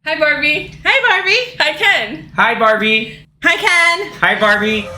Hi, Barbie. Hi, Barbie. Hi, Ken. Hi, Barbie. Hi, Ken. Hi, Barbie.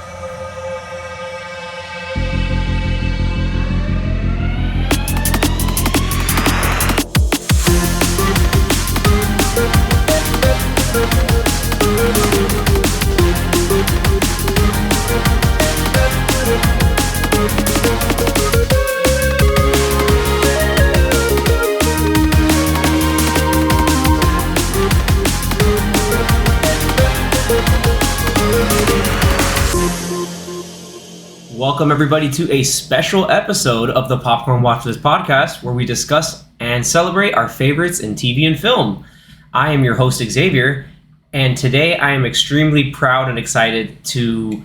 Welcome, everybody, to a special episode of the Popcorn Watchlist podcast, where we discuss and celebrate our favorites in TV and film. I am your host, Xavier, and today I am extremely proud and excited to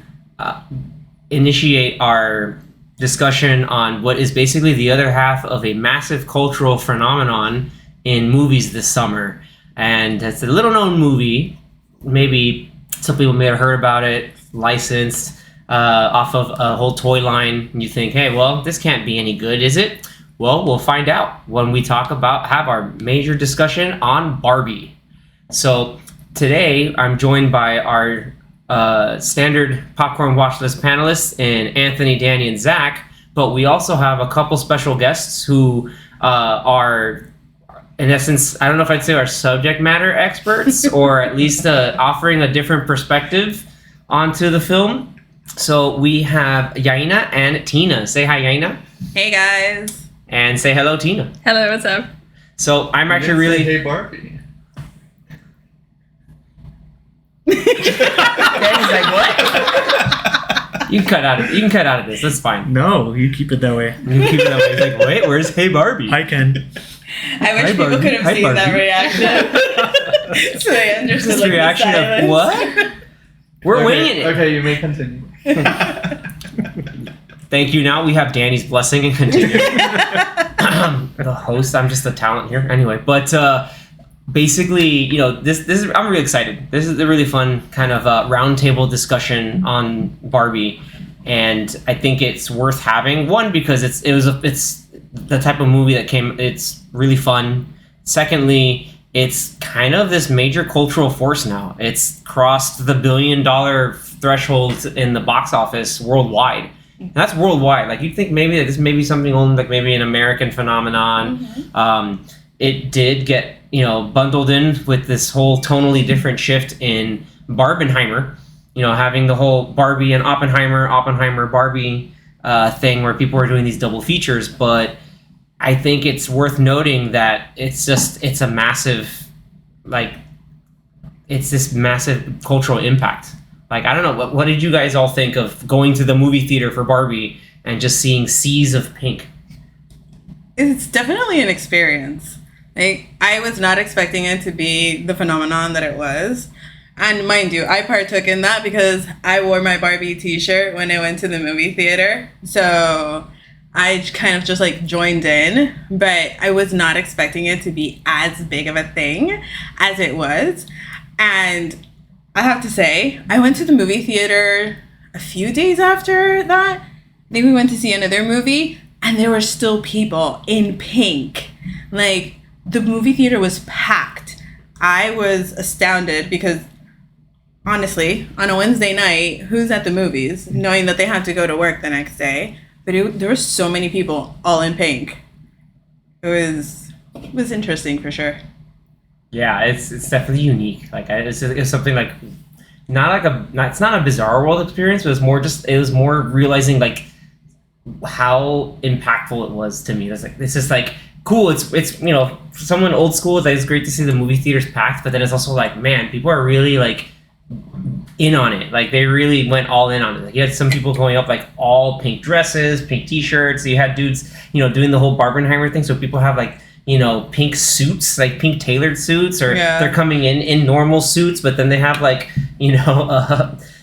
initiate our discussion on what is basically the other half of a massive cultural phenomenon in movies this summer. And it's a little-known movie. Maybe some people may have heard about it, licensed, off of a whole toy line, and you think, hey, well, this can't be any good, is it? Well, we'll find out when we have our major discussion on Barbie. So today, I'm joined by our standard Popcorn Watchlist panelists in Anthony, Danny, and Zach, but we also have a couple special guests who are, in essence, I don't know if I'd say are subject matter experts, or at least offering a different perspective onto the film. So we have Yaina and Tina. Say hi, Yaina. Hey, guys. And say hello, Tina. Hello, what's up? So I'm actually really... Hey, Barbie. Danny's like, what? You can cut out of this. That's fine. No, you keep it that way. You can keep it that way. He's like, wait, where's Hey Barbie? Hi, Ken. I wish people could have seen that reaction. So they understood This reaction the of silence. what? We're winging it. Okay, you may continue. Thank you. Now we have Danny's blessing and continue. The host. I'm just the talent here. Anyway, but basically, you know, this is. I'm really excited. This is a really fun kind of roundtable discussion on Barbie, and I think it's worth having. One, because it's the type of movie that came. It's really fun. Secondly, it's kind of this major cultural force now. It's crossed the $1 billion threshold in the box office worldwide. And that's worldwide. Like, you'd think maybe that this may be something only like maybe an American phenomenon. Mm-hmm. It did get, bundled in with this whole tonally different shift in Barbenheimer. Having the whole Barbie and Oppenheimer, Barbie thing where people were doing these double features. But I think it's worth noting that it's a massive, it's this massive cultural impact. Like, I don't know, what did you guys all think of going to the movie theater for Barbie and just seeing seas of pink? It's definitely an experience. Like, I was not expecting it to be the phenomenon that it was. And mind you, I partook in that because I wore my Barbie t-shirt when I went to the movie theater. So I kind of just joined in, but I was not expecting it to be as big of a thing as it was. And I have to say, I went to the movie theater a few days after that. I think we went to see another movie, and there were still people in pink. Like, the movie theater was packed. I was astounded because, honestly, on a Wednesday night, who's at the movies, knowing that they have to go to work the next day? But there were so many people all in pink. It was interesting for sure. Yeah, it's definitely unique. Like, it's something like it's not a bizarre world experience, but it was more realizing how impactful it was to me. It's just cool. It's for someone old school, it's great to see the movie theaters packed, but then it's also man, people are really in on it. They really went all in on it. You had some people going up all pink dresses, pink t-shirts. So you had dudes doing the whole Barbenheimer thing. So people have pink suits, pink tailored suits, or they're coming in normal suits, but then they have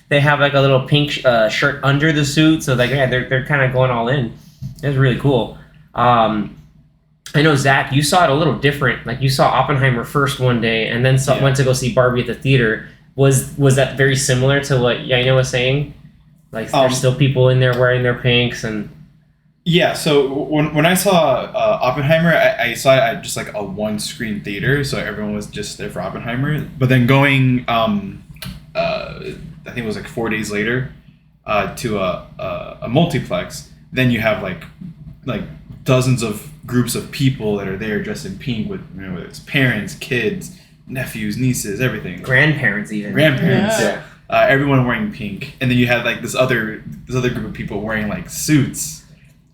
they have a little pink shirt under the suit. So they're kind of going all in. It's really cool. I know, Zach, you saw it a little different. You saw Oppenheimer first one day, and then went to go see Barbie at the theater. Was that very similar to what Yaina was saying? There's still people in there wearing their pinks and... Yeah, so when I saw Oppenheimer, I saw it at just like a one screen theater, so everyone was just there for Oppenheimer. But then going, I think it was like 4 days later, to a multiplex, then you have like dozens of groups of people that are there dressed in pink with, you know, whether it's parents, kids, nephews, nieces, everything, Grandparents even. Yeah. Everyone wearing pink, and then you had like this other group of people wearing like suits.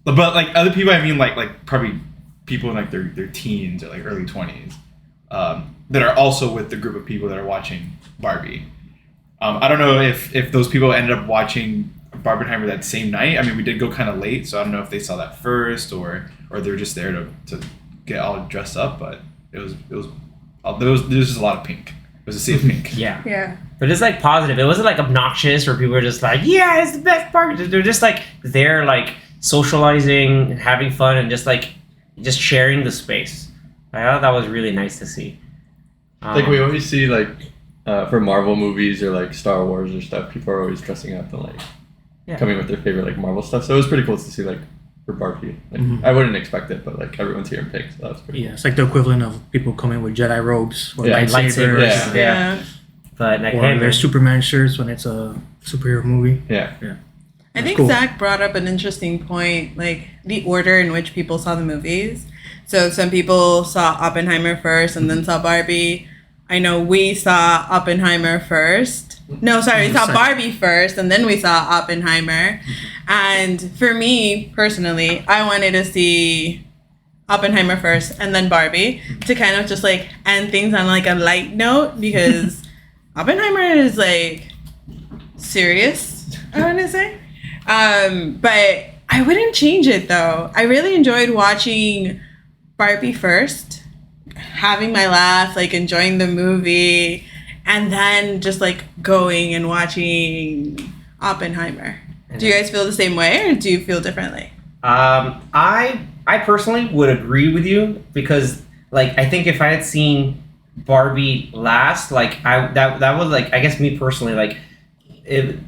But like other people, I mean like probably people in like their teens or like early 20s, that are also with the group of people that are watching Barbie. I don't know if those people ended up watching Barbenheimer that same night. I mean, we did go kind of late, so I don't know if they saw that first or they were just there to get all dressed up. But there was just a lot of pink. It was a sea of pink. Yeah. Yeah. But it's like positive. It wasn't like obnoxious where people were just like, yeah, it's the best part. They're just like they're like socializing and having fun and just sharing the space. I thought that was really nice to see. Like we always see like for Marvel movies or like Star Wars or stuff, people are always dressing up and like coming with their favorite like Marvel stuff. So it was pretty cool to see like for Barbie. Like, I wouldn't expect it, but like everyone's here in pink, so that's pretty cool. It's like the equivalent of people coming with Jedi robes or Yeah, lightsabers. Yeah. But like, Or hey, their Superman shirts when it's a superhero movie. Yeah. I think cool. Zach brought up an interesting point, like the order in which people saw the movies. So some people saw Oppenheimer first and then saw Barbie. I know we saw Oppenheimer first. No, sorry, we saw Barbie first and then we saw Oppenheimer. And for me, personally, I wanted to see Oppenheimer first and then Barbie to kind of just like end things on like a light note because Oppenheimer is like serious, I want to say. But I wouldn't change it though. I really enjoyed watching Barbie first, having my laugh, like enjoying the movie, and then just like going and watching Oppenheimer. Do you guys feel the same way or do you feel differently? I personally would agree with you because like I think if I had seen Barbie last, like that was like I guess me personally like it,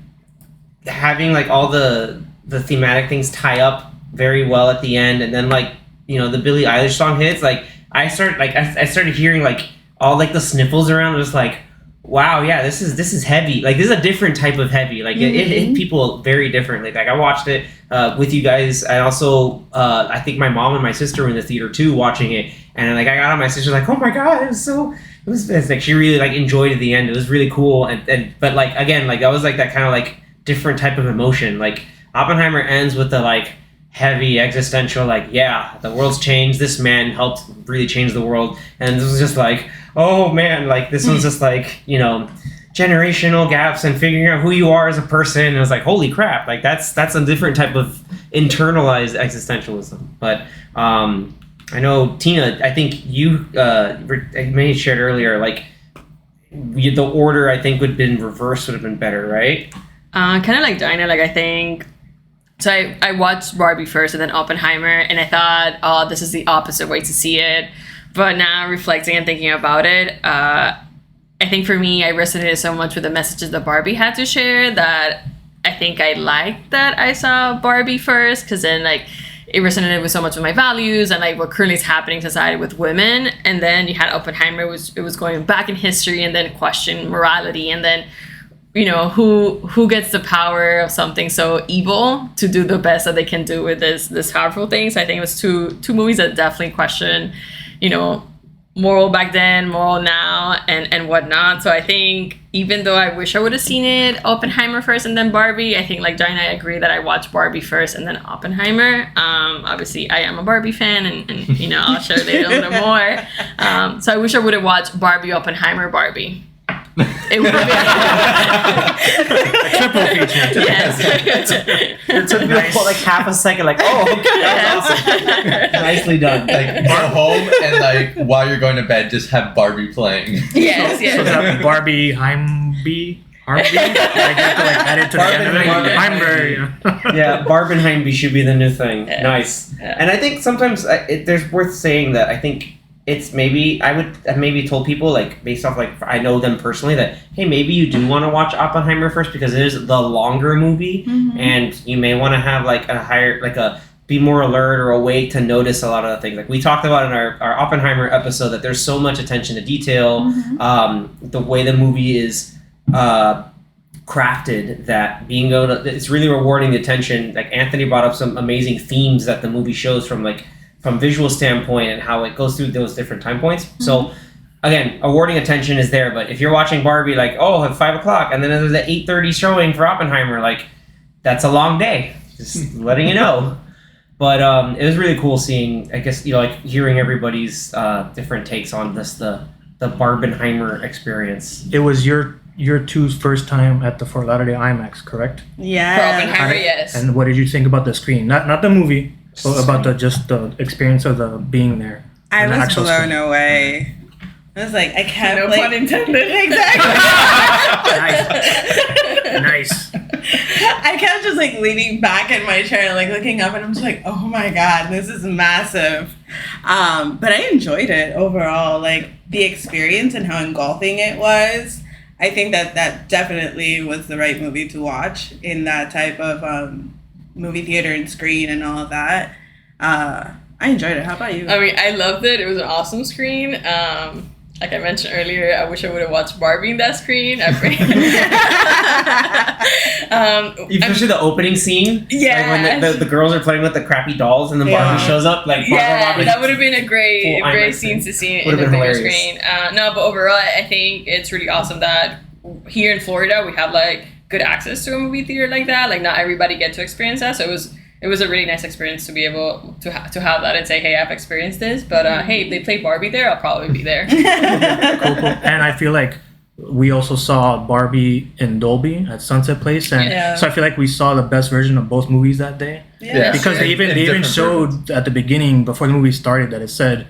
having like all the thematic things tie up very well at the end, and then like you know the Billie Eilish song hits, like I started hearing like all like the sniffles around. It was like, wow, yeah, this is heavy. Like this is a different type of heavy. Like it hit people very differently. Like I watched it with you guys, and also I think my mom and my sister were in the theater too watching it, and like I got on, my sister's like, oh my god, it was like she really like enjoyed it at the end. It was really cool, and but like again like that was like that kind of like different type of emotion. Like Oppenheimer ends with the like heavy existential like, yeah, the world's changed, this man helped really change the world, and this was just like, oh man, like this one's just like, you know, generational gaps and figuring out who you are as a person. And it was like, holy crap, like that's a different type of internalized existentialism. But I know Tina, I think you may have shared earlier like the order I think would have been reversed would have been better, right? Kind of like Dinah, like I think. So I watched Barbie first and then Oppenheimer, and I thought, oh, this is the opposite way to see it. But now reflecting and thinking about it, I think for me, I resonated so much with the messages that Barbie had to share that I think I liked that I saw Barbie first, because then like it resonated with so much of my values and like what currently is happening in society with women. And then you had Oppenheimer, it was going back in history and then question morality, and then you know who gets the power of something so evil to do the best that they can do with this powerful thing. So I think it was two movies that definitely question, you know, moral back then, moral now, and whatnot. So I think even though I wish I would have seen it Oppenheimer first and then Barbie, I think like Dinah, I agree that I watched Barbie first and then Oppenheimer. Obviously I am a Barbie fan, and you know I'll share later a little more. So I wish I would have watched Barbie, Oppenheimer, Barbie. It would have Triple feature. Yes. It took me like half a second, like, oh, okay, that was awesome. Nicely done. Like go home and like while you're going to bed, just have Barbie playing. Yes, So yes. that Barbie Heimby? Harvey? Like you have to like add it to the end of it. Heimberg, you know? Yeah, Barbenheim should be the new thing. Yeah. Nice. Yeah. And I think sometimes there's worth saying that I think it's maybe I would have maybe told people like based off like I know them personally that hey, maybe you do want to watch Oppenheimer first because it is the longer movie, and you may want to have like a higher like a be more alert or awake to notice a lot of the things. Like we talked about in our Oppenheimer episode, that there's so much attention to detail. The way the movie is crafted, that being able to, it's really rewarding the attention. Like Anthony brought up some amazing themes that the movie shows from visual standpoint and how it goes through those different time points. So again, awarding attention is there, but if you're watching Barbie like, oh, at 5:00 and then there's an 8:30 showing for Oppenheimer, like that's a long day. Just letting you know. But it was really cool seeing, I guess, like hearing everybody's different takes on this, the Barbenheimer experience. It was your two's first time at the Fort Lauderdale IMAX, correct? Yeah. For Oppenheimer, yes. And what did you think about the screen? Not the movie, but about the experience of the being there. I on the was actual blown screen. away. I was like, I kept No like, pun intended. Exactly. Nice. I kept just like leaning back in my chair and like looking up, and I'm just like, oh my god, this is massive. But I enjoyed it overall, like the experience and how engulfing it was. I think that definitely was the right movie to watch in that type of movie theater and screen and all of that. I enjoyed it. How about you? I mean, I loved it. It was an awesome screen. Like I mentioned earlier, I wish I would have watched Barbie in that screen. Especially the opening scene. Yeah. Like when the girls are playing with the crappy dolls and then Barbie shows up. Like yeah, that would have been a great IMAX scene to see in Would've the been bigger hilarious. screen. No, but overall, I think it's really awesome that here in Florida we have like good access to a movie theater like that. Like not everybody get to experience that, so it was a really nice experience to be able to have that and say, hey, I've experienced this. But hey, if they play Barbie there, I'll probably be there. Cool. And I feel like we also saw Barbie in Dolby at Sunset Place, and so I feel like we saw the best version of both movies that day. Yeah. Because they even showed at the beginning before the movie started that it said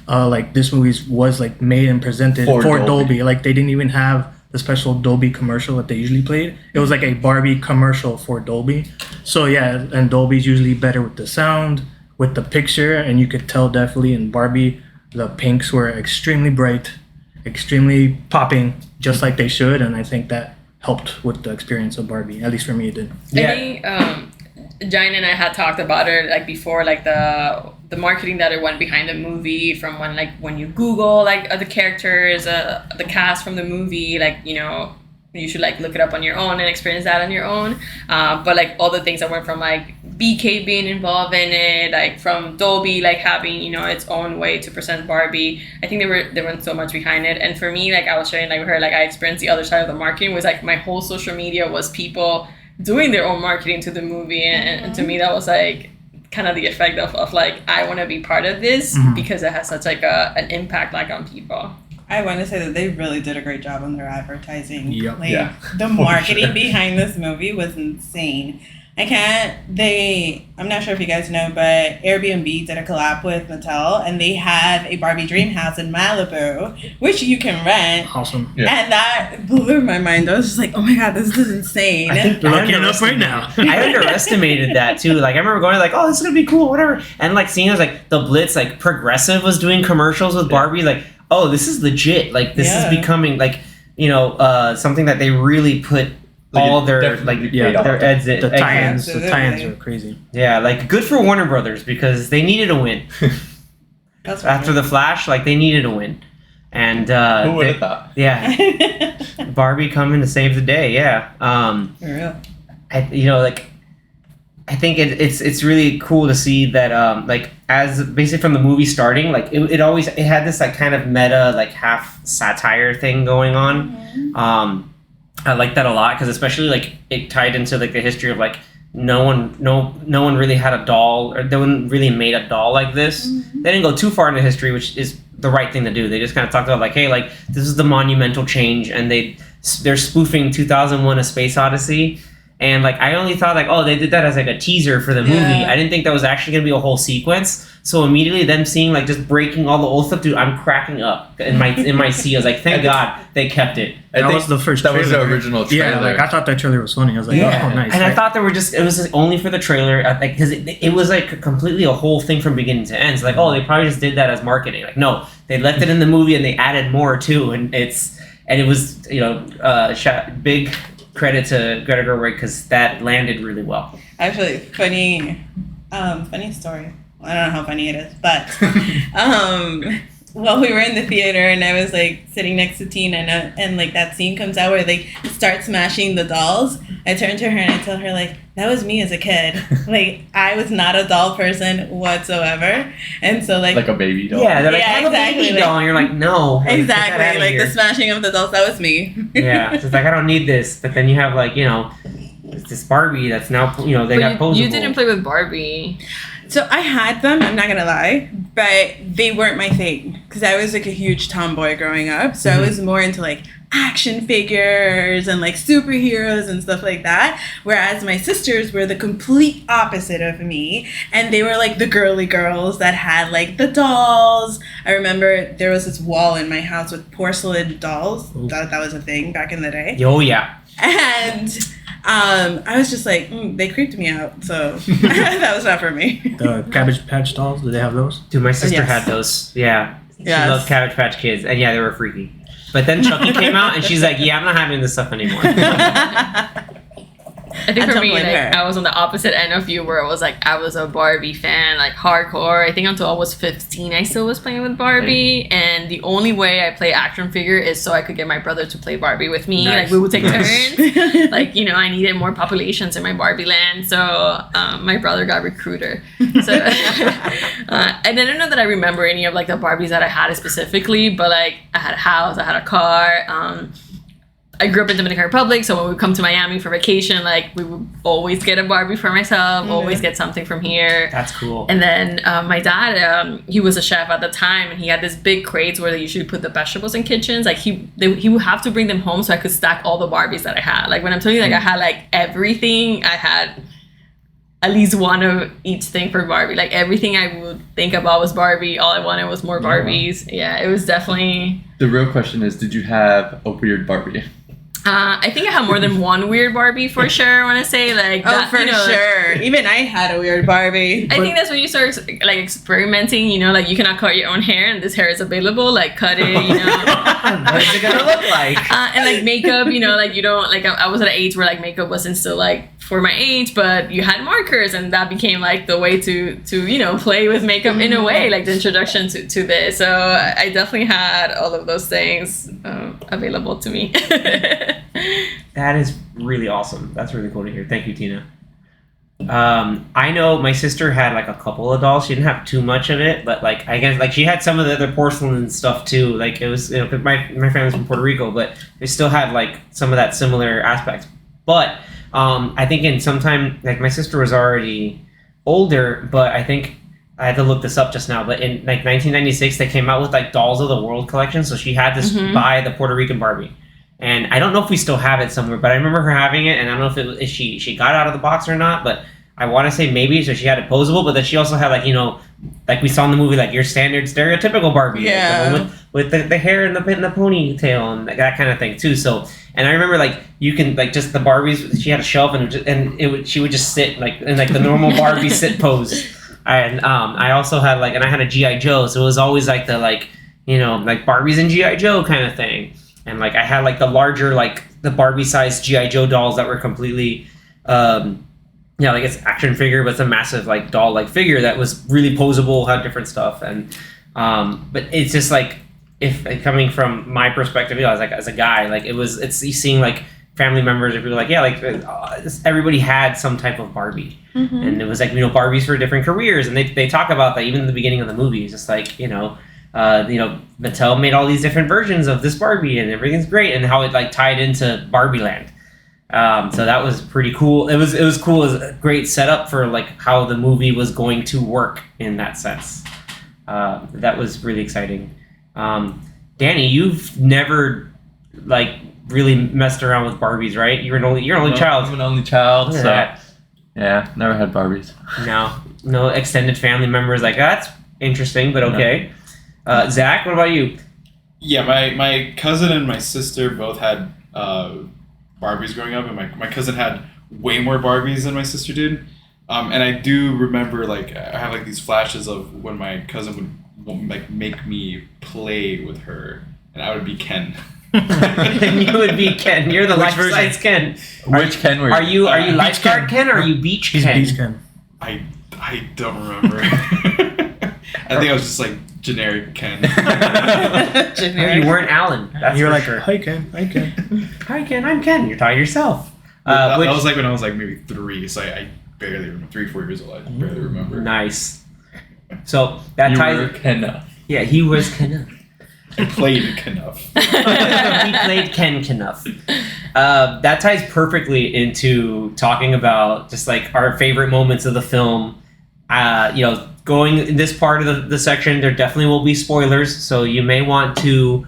like this movie was like made and presented for Dolby. Like they didn't even have the special Dolby commercial that they usually played. It was like a Barbie commercial for Dolby. So yeah, and Dolby's usually better with the sound, with the picture, and you could tell definitely in Barbie the pinks were extremely bright, extremely popping, just like they should, and I think that helped with the experience of Barbie. At least for me, it did. Yeah. I think Giant and I had talked about it like before, like the marketing that it went behind the movie, from when you Google like the characters, the cast from the movie, like you should like look it up on your own and experience that on your own. But like all the things that went from like BK being involved in it, like from Dolby like having its own way to present Barbie. I think they went so much behind it. And for me, like I was sharing like with her, like I experienced the other side of the marketing was like my whole social media was people doing their own marketing to the movie, and to me that was like kind of the effect of like I want to be part of this because it has such like an impact like on people. I want to say that they really did a great job on their advertising. Yep. Like, the marketing behind this movie was insane. I'm not sure if you guys know, but Airbnb did a collab with Mattel, and they have a Barbie dream house in Malibu, which you can rent. Awesome. Yeah. And that blew my mind. I was just like, oh my god, this is insane. Looking it up right now. I underestimated that too. Like I remember going like, oh, this is gonna be cool, whatever. And like seeing it was like the Blitz, like Progressive was doing commercials with Barbie, like, oh, this is legit. Like this is becoming like, something that they really put all their their ads in. The tie-ins are crazy. Yeah, like good for Warner Brothers because they needed a win. After the Flash, like they needed a win. And who would have thought? Yeah. Barbie coming to save the day, yeah. For real. I think it's really cool to see that like as basically from the movie starting, like it had this like kind of meta like half satire thing going on. I like that a lot because especially like it tied into like the history of like no one really had a doll, or no one really made a doll like this. They didn't go too far into history, which is the right thing to do. They just kind of talked about like, hey, like this is the monumental change, and they're spoofing 2001: A Space Odyssey. And like I only thought like, oh, they did that as like a teaser for the movie. I didn't think that was actually gonna be a whole sequence. So immediately them seeing like just breaking all the old stuff, dude, I'm cracking up in my seat. I was like, thank God they kept it. That was the first trailer. That was the original trailer. Yeah, like I thought that trailer was funny. I was like, oh, nice. And I thought it was just only for the trailer, like because it was like completely a whole thing from beginning to end. So like, oh, they probably just did that as marketing. Like, no, they left it in the movie and they added more too. And it was big credit to Greta Gerwig because that landed really well. Actually, funny Funny story. I don't know how funny it is, but well, we were in the theater and I was like sitting next to Tina and like that scene comes out where they start smashing the dolls. I turn to her and I tell her like, that was me as a kid. Like I was not a doll person whatsoever. And so like a baby doll. Yeah, they're like, Yeah, have exactly, a baby like- doll. And you're like, no. Like, get that exactly outta like here. the smashing of the dolls, that was me. Yeah, it's just like, I don't need this. But then you have like, it's this Barbie that's now, they got posable. You didn't play with Barbie. So I had them, I'm not gonna lie, but they weren't my thing because I was like a huge tomboy growing up. So I was more into like action figures and like superheroes and stuff like that. Whereas my sisters were the complete opposite of me, and they were like the girly girls that had like the dolls. I remember there was this wall in my house with porcelain dolls. That was a thing back in the day. Oh, yeah. And I was just like, they creeped me out, so that was not for me. The Cabbage Patch dolls, do they have those? Dude, my sister Yes. had those. Yeah. She Yes. loved Cabbage Patch Kids. And yeah, they were freaky. But then Chucky came out and she's like, yeah, I'm not having this stuff anymore. I think I for don't me, blame like her. I was on the opposite end of you, where it was like I was a Barbie fan, like hardcore. I think until I was 15, I still was playing with Barbie, and the only way I play action figure is so I could get my brother to play Barbie with me. Nice. Like we would take Nice. turns. Like I needed more populations in my Barbie land, so my brother got recruiter. So and I don't know that I remember any of like the Barbies that I had specifically, but like I had a house, I had a car. I grew up in Dominican Republic, so when we would come to Miami for vacation, like we would always get a Barbie for myself, always get something from here. That's cool. And then my dad, he was a chef at the time, and he had this big crates where they usually put the vegetables in kitchens. Like he would have to bring them home so I could stack all the Barbies that I had. Like when I'm telling you, like I had like everything, I had at least one of each thing for Barbie. Like everything I would think about was Barbie. All I wanted was more Barbies. Yeah, it was definitely. The real question is, did you have a weird Barbie? I think I have more than one weird Barbie for sure. I want to say like that, For sure. Even I had a weird Barbie. I think that's when you start like experimenting. Like you cannot cut your own hair, and this hair is available. Like cut it. What is it going to look like? And like makeup. Like you don't like. I was at an age where like makeup wasn't still like for my age, but you had markers, and that became like the way to play with makeup in a way, like the introduction to this. So I definitely had all of those things available to me. That is really awesome. That's really cool to hear. Thank you, Tina. I know my sister had like a couple of dolls. She didn't have too much of it, but like I guess like she had some of the other porcelain stuff too. Like it was 'cause my family's from Puerto Rico, but they still had like some of that similar aspects. But I think in some time, like my sister was already older, but I think I had to look this up just now. But in like 1996, they came out with like Dolls of the World collection. So she had this buy the Puerto Rican Barbie. And I don't know if we still have it somewhere, but I remember her having it, and I don't know if it was, if she got it out of the box or not, but I want to say maybe, so she had it posable, but then she also had like, like we saw in the movie, like your standard stereotypical Barbie. Yeah. Like, with the hair and the ponytail and that kind of thing too. So, and I remember like, you can like just the Barbies, she had a shelf she would just sit like in like the normal Barbie sit pose. And I also had like, and I had a G.I. Joe, so it was always like the like, like Barbies and G.I. Joe kind of thing. And like I had like the larger like the Barbie sized G.I. Joe dolls that were completely like it's action figure, but it's a massive like doll like figure that was really posable, had different stuff. And but it's just like, if like, coming from my perspective, as a guy, like it's you seeing like family members of people like, yeah, like everybody had some type of Barbie. And it was like, Barbies for different careers, and they talk about that even in the beginning of the movie. It's just like, Mattel made all these different versions of this Barbie, and everything's great, and how it like tied into Barbie Land. So that was pretty cool. It was cool. It was a great setup for like how the movie was going to work in that sense. That was really exciting. Danny, you've never like really messed around with Barbies, right? You're an only child. I'm an only child, Look at so that. yeah, never had Barbies. No extended family members like that's interesting, but okay. Zach, what about you? Yeah, my cousin and my sister both had Barbies growing up, and my cousin had way more Barbies than my sister did. And I do remember like I have like these flashes of when my cousin would like make me play with her, and I would be Ken. And you would be Ken. You're the life-size Ken. Which Ken were you? Are you lifeguard Ken or are you beach He's Ken? Beach Ken. I I don't remember. I think I was just like generic Ken. Generic. You weren't Alan. That's You're for like, sure. hi Ken, hi Ken. Hi Ken, I'm Ken. You're talking yourself. That Which, was like when I was like maybe 3, so I barely remember. 3, 4 years old. I barely remember. nice. So that You ties. were enough. Yeah, he was Ken. I played enough. He played Ken Knuff. That ties perfectly into talking about just like our favorite moments of the film. Going in this part of the section, there definitely will be spoilers, so you may want to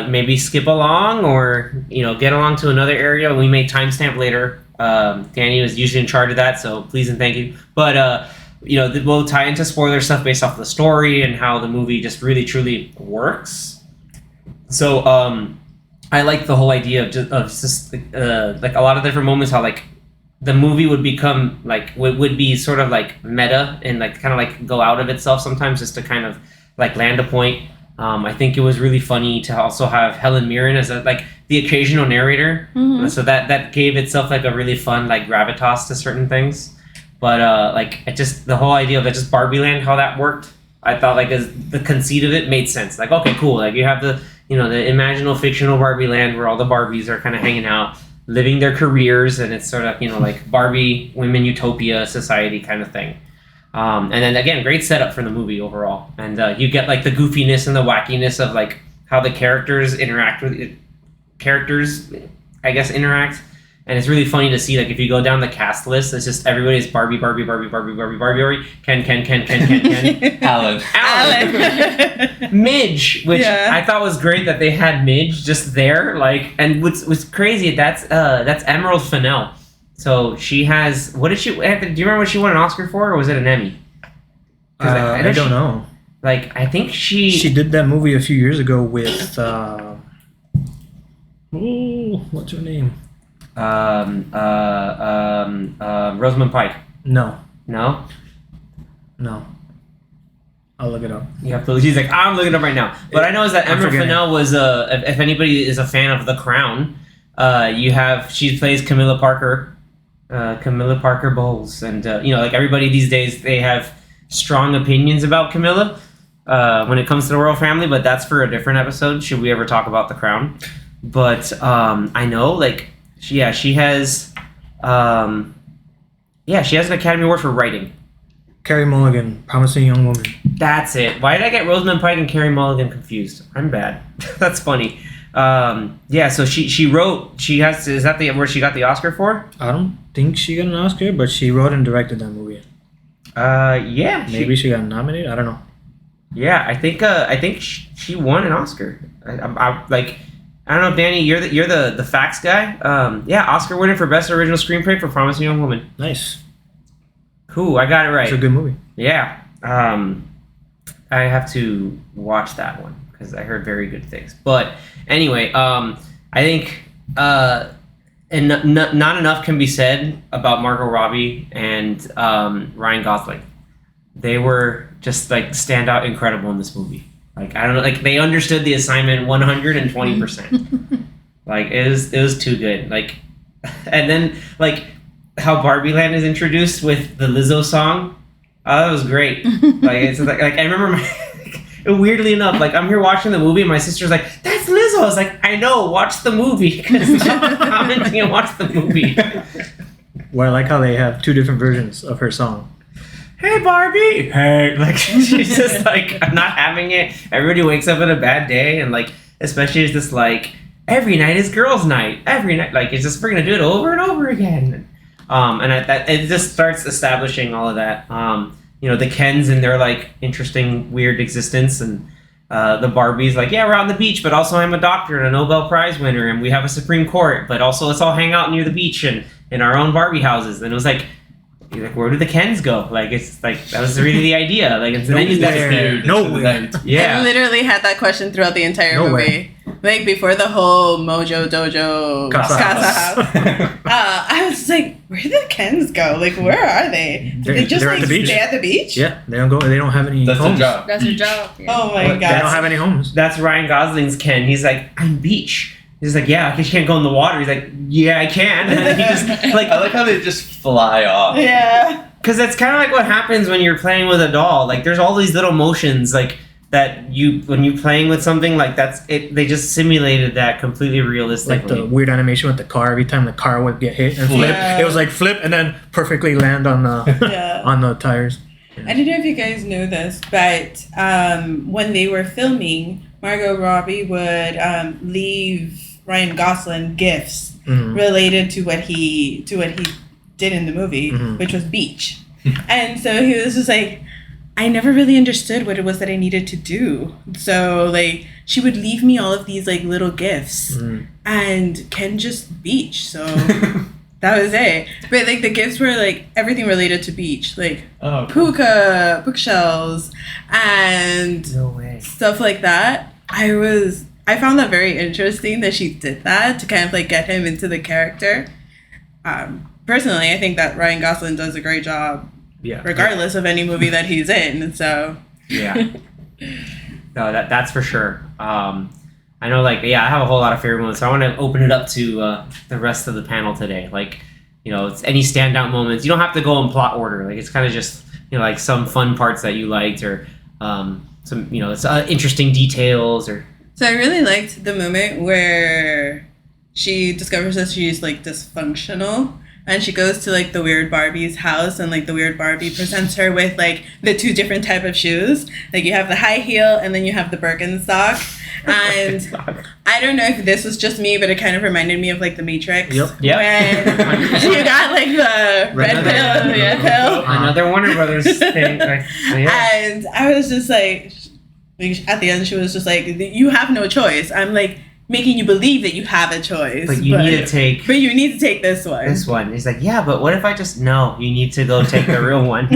maybe skip along or get along to another area. We may timestamp later. Danny was usually in charge of that, so please and thank you. But we'll tie into spoiler stuff based off the story and how the movie just really truly works. So I like the whole idea of just like a lot of different moments how like the movie would become like would be sort of like meta and like kind of like go out of itself sometimes just to kind of like land a point. I think it was really funny to also have Helen Mirren as like the occasional narrator, so that gave itself like a really fun like gravitas to certain things. But the whole idea of just Barbie Land, how that worked, I thought like as the conceit of it made sense. Like, okay, cool. Like you have the the imaginal fictional Barbie Land where all the Barbies are kind of hanging out, living their careers, and it's sort of like Barbie women utopia society kind of thing. And then again, great setup for the movie overall. And you get like the goofiness and the wackiness of like how the characters interact. And it's really funny to see, like, if you go down the cast list, it's just everybody's Barbie, Ken, Alan. Midge, which I thought was great that they had Midge just there. Like, and what's crazy, that's Emerald Fennell. So she has, what did she, do you remember what she won an Oscar for, or was it an Emmy? I don't know. Like, I think she did that movie a few years ago with, what's her name? Rosamund Pike. No. No? I'll look it up. You have to. She's like, I'm looking it up right now. But I know is that Emerald Fennell was if anybody is a fan of The Crown, she plays Camilla Parker Bowles, and like everybody these days they have strong opinions about Camilla when it comes to the royal family, but that's for a different episode. Should we ever talk about The Crown? But I know like. She has she has an Academy Award for writing. Carey Mulligan, Promising Young Woman. That's it. Why did I get Rosamund Pike and Carey Mulligan confused? I'm bad. That's funny. So she wrote. Is that where she got the Oscar for? I don't think she got an Oscar, but she wrote and directed that movie. Yeah. Maybe she got nominated. I don't know. Yeah, I think she won an Oscar. I don't know, Danny. You're the facts guy. Oscar winner for Best Original Screenplay for Promising Young Woman. Nice. Cool, I got it right. It's a good movie. Yeah. I have to watch that one because I heard very good things. But anyway, I think not enough can be said about Margot Robbie and Ryan Gosling. They were just like standout incredible in this movie. Like, I don't know, like they understood the assignment 120%. Like it was too good. Like, and then like how Barbie Land is introduced with the Lizzo song. That was great. Like it's like I remember weirdly enough, like I'm here watching the movie and my sister's like, "That's Lizzo." I was like, "I know, watch the movie." Because I'm commenting and watch the movie. Well, I like how they have two different versions of her song. Hey Barbie, hey, like she's just like, I'm not having it. Everybody wakes up on a bad day, and like, especially it's just like every night is girls' night. Every night, like it's just we're gonna do it over and over again. It just starts establishing all of that. The Kens and their like interesting, weird existence, and the Barbies like, yeah, we're out on the beach, but also I'm a doctor and a Nobel Prize winner, and we have a Supreme Court, but also let's all hang out near the beach and in our own Barbie houses. And it was like, where do the Kens go? Like it's like that was really the idea. Like it's nowhere. Yeah. I literally had that question throughout the entire movie. Like before the whole Mojo Dojo Casa House. I was like, where do the Kens go? Like where are they? Did they just like stay at the beach? Yeah, they don't go. They don't have any That's homes. their job. That's your job. Yeah. Oh my god. They don't have any homes. That's Ryan Gosling's Ken. He's like, I'm beach. He's like, yeah, because you can't go in the water. He's like, yeah, I can. And then he just like, I like how they just fly off. Yeah. Because that's kind of like what happens when you're playing with a doll. Like, there's all these little motions, like, that when you're playing with something, like, that's it. They just simulated that completely realistically. Like the weird animation with the car. Every time the car would get hit and flip, it was like flip and then perfectly land on the on the tires. I don't know if you guys know this, but when they were filming, Margot Robbie would leave Ryan Gosling gifts related to what he did in the movie, which was beach. And so he was just like, I never really understood what it was that I needed to do. So like she would leave me all of these like little gifts and Ken just beach. So that was it. But like the gifts were like everything related to beach, like puka, bookshelves, and stuff like that. I found that very interesting that she did that to kind of like get him into the character. Personally, I think that Ryan Gosling does a great job, regardless of any movie that he's in. So no, that's for sure. I know, like, I have a whole lot of favorite moments. So I want to open it up to the rest of the panel today. Like, it's any standout moments. You don't have to go in plot order. Like, it's kind of just like some fun parts that you liked, or some it's interesting details, or. So I really liked the moment where she discovers that she's like dysfunctional, and she goes to like the weird Barbie's house, and like the weird Barbie presents her with like the two different type of shoes. Like you have the high heel and then you have the Birkenstock. And I don't know if this was just me, but it kind of reminded me of like the Matrix. Yep. When you got like the red pill. Another Warner Brothers thing. Like, And I was just like at the end, she was just like, you have no choice. I'm like making you believe that you have a choice. But you need to take... But you need to take this one. This one. He's like, yeah, but what if I just... No, you need to go take the real one.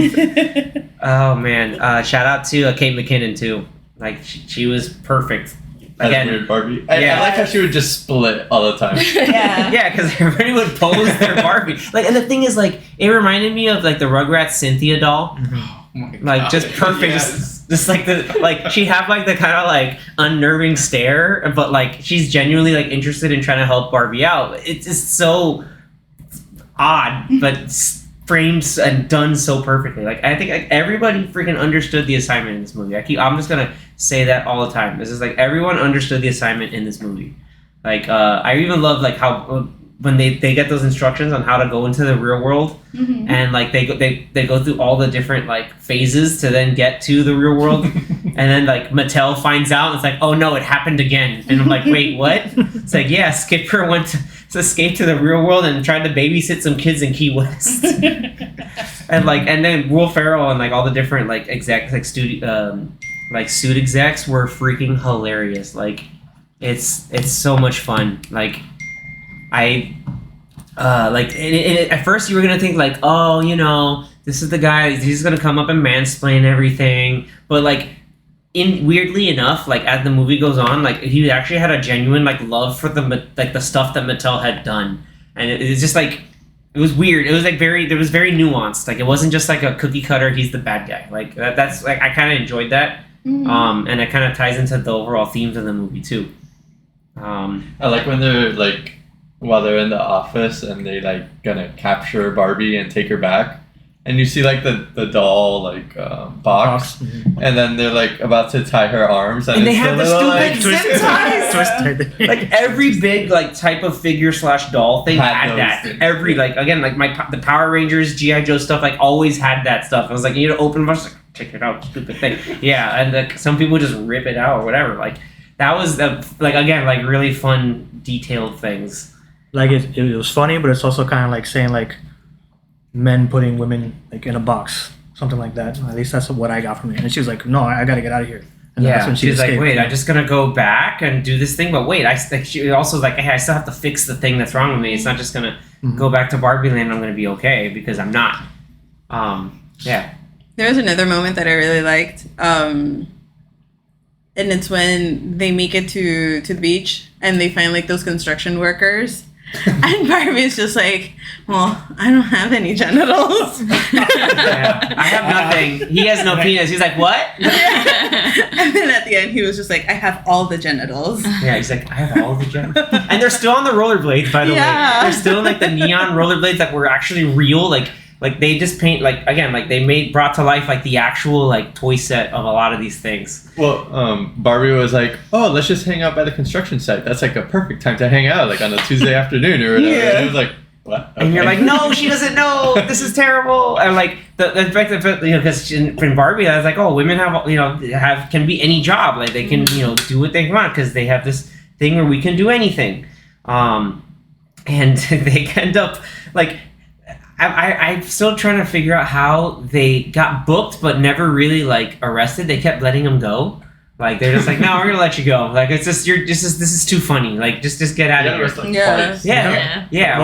Oh, man. Shout out to Kate McKinnon, too. Like, she was perfect. Again, weird Barbie. I like how she would just split all the time. Yeah, because everybody would pose their Barbie. Like, and the thing is, like, it reminded me of, like, the Rugrats Cynthia doll. Oh my like, God. just perfect. Yes. Just like she'd have like the kind of like unnerving stare, but like she's genuinely like interested in trying to help Barbie out. It's just so odd, but framed and done so perfectly. Like I think like, everybody freaking understood the assignment in this movie. I'm just gonna say that all the time. This is like everyone understood the assignment in this movie. Like I even love like how when they get those instructions on how to go into the real world, and like they go through all the different like phases to then get to the real world, and then like Mattel finds out and it's like, oh no, it happened again, and I'm like, wait, what? It's like, yeah, Skipper went to escape to the real world and tried to babysit some kids in Key West, and then Will Ferrell and like all the different like execs like studio like suit execs were freaking hilarious. Like it's so much fun. Like at first you were gonna think like, oh, this is the guy, he's gonna come up and mansplain everything, but like weirdly enough, like as the movie goes on, like he actually had a genuine like love for the stuff that Mattel had done, and it's just like it was weird. It was like very nuanced. Like it wasn't just like a cookie cutter. He's the bad guy. Like that's like I kind of enjoyed that, and it kind of ties into the overall themes of the movie too. I like when they're like. While they're in the office and they like gonna capture Barbie and take her back, and you see like the doll like box, and then they're like about to tie her arms, and they have the stupid zip ties. Twisted. Like every big like type of figure / doll thing had that. Things. Every like again like the Power Rangers, G.I. Joe stuff like always had that stuff. I was like, you need to open a bunch, like check it out, stupid thing. Yeah, and like some people just rip it out or whatever. Like that was like again like really fun detailed things. Like it was funny, but it's also kind of like saying like men putting women like in a box, something like that. At least that's what I got from it. And she was like, "No, I got to get out of here." And that's when she's like, "Wait, I'm just gonna go back and do this thing." But wait, she also was like, "Hey, I still have to fix the thing that's wrong with me. It's not just gonna go back to Barbie Land. I'm gonna be okay because I'm not." There was another moment that I really liked. And it's when they make it to the beach and they find like those construction workers. And Barbie's just like, well, I don't have any genitals. I have nothing. He has no penis. He's like, what? And then at the end, he was just like, I have all the genitals. Yeah, he's like, I have all the genitals. And they're still on the rollerblades, by the way. They're still like the neon rollerblades that were actually real. Like like they just paint like again like they brought to life like the actual like toy set of a lot of these things. Well, Barbie was like, oh, let's just hang out by the construction site. That's like a perfect time to hang out, like on a Tuesday afternoon or whatever. Yeah. And it was like, what? Okay. And you're like, no, she doesn't know. This is terrible. And like the fact that because in Barbie, I was like, oh, women have can be any job. Like they can do what they want because they have this thing where we can do anything. And they end up like. I'm still trying to figure out how they got booked but never really like arrested. They kept letting them go. Like they're just like, no, we're gonna let you go. Like it's just this is too funny. Like just get out of here. Like Yeah. parties. Yeah.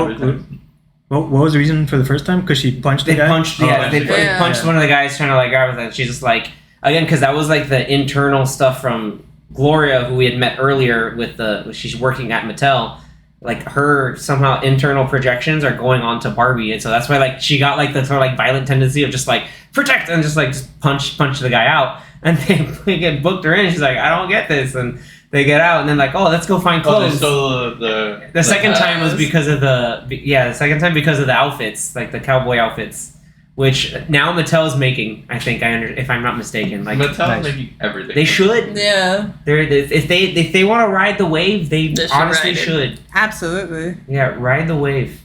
What was the reason for the first time? Because she punched the They guy? punched Yeah. punched one of the guys trying to like grab her. And she's just like again because that was like the internal stuff from Gloria who we had met earlier with she's working at Mattel. Like her somehow internal projections are going on to Barbie, and so that's why like she got like the sort of like violent tendency of just like protect and just punch the guy out, and they get booked her in. And she's like, I don't get this, and they get out, and then like, oh, let's go find clothes. The second time was because of the second time because of the outfits, like the cowboy outfits, which now Mattel is making. I think if I'm not mistaken, like Mattel making everything. they should. Yeah. If they want to ride the wave, they should honestly ride it. should. Absolutely. Yeah, ride the wave.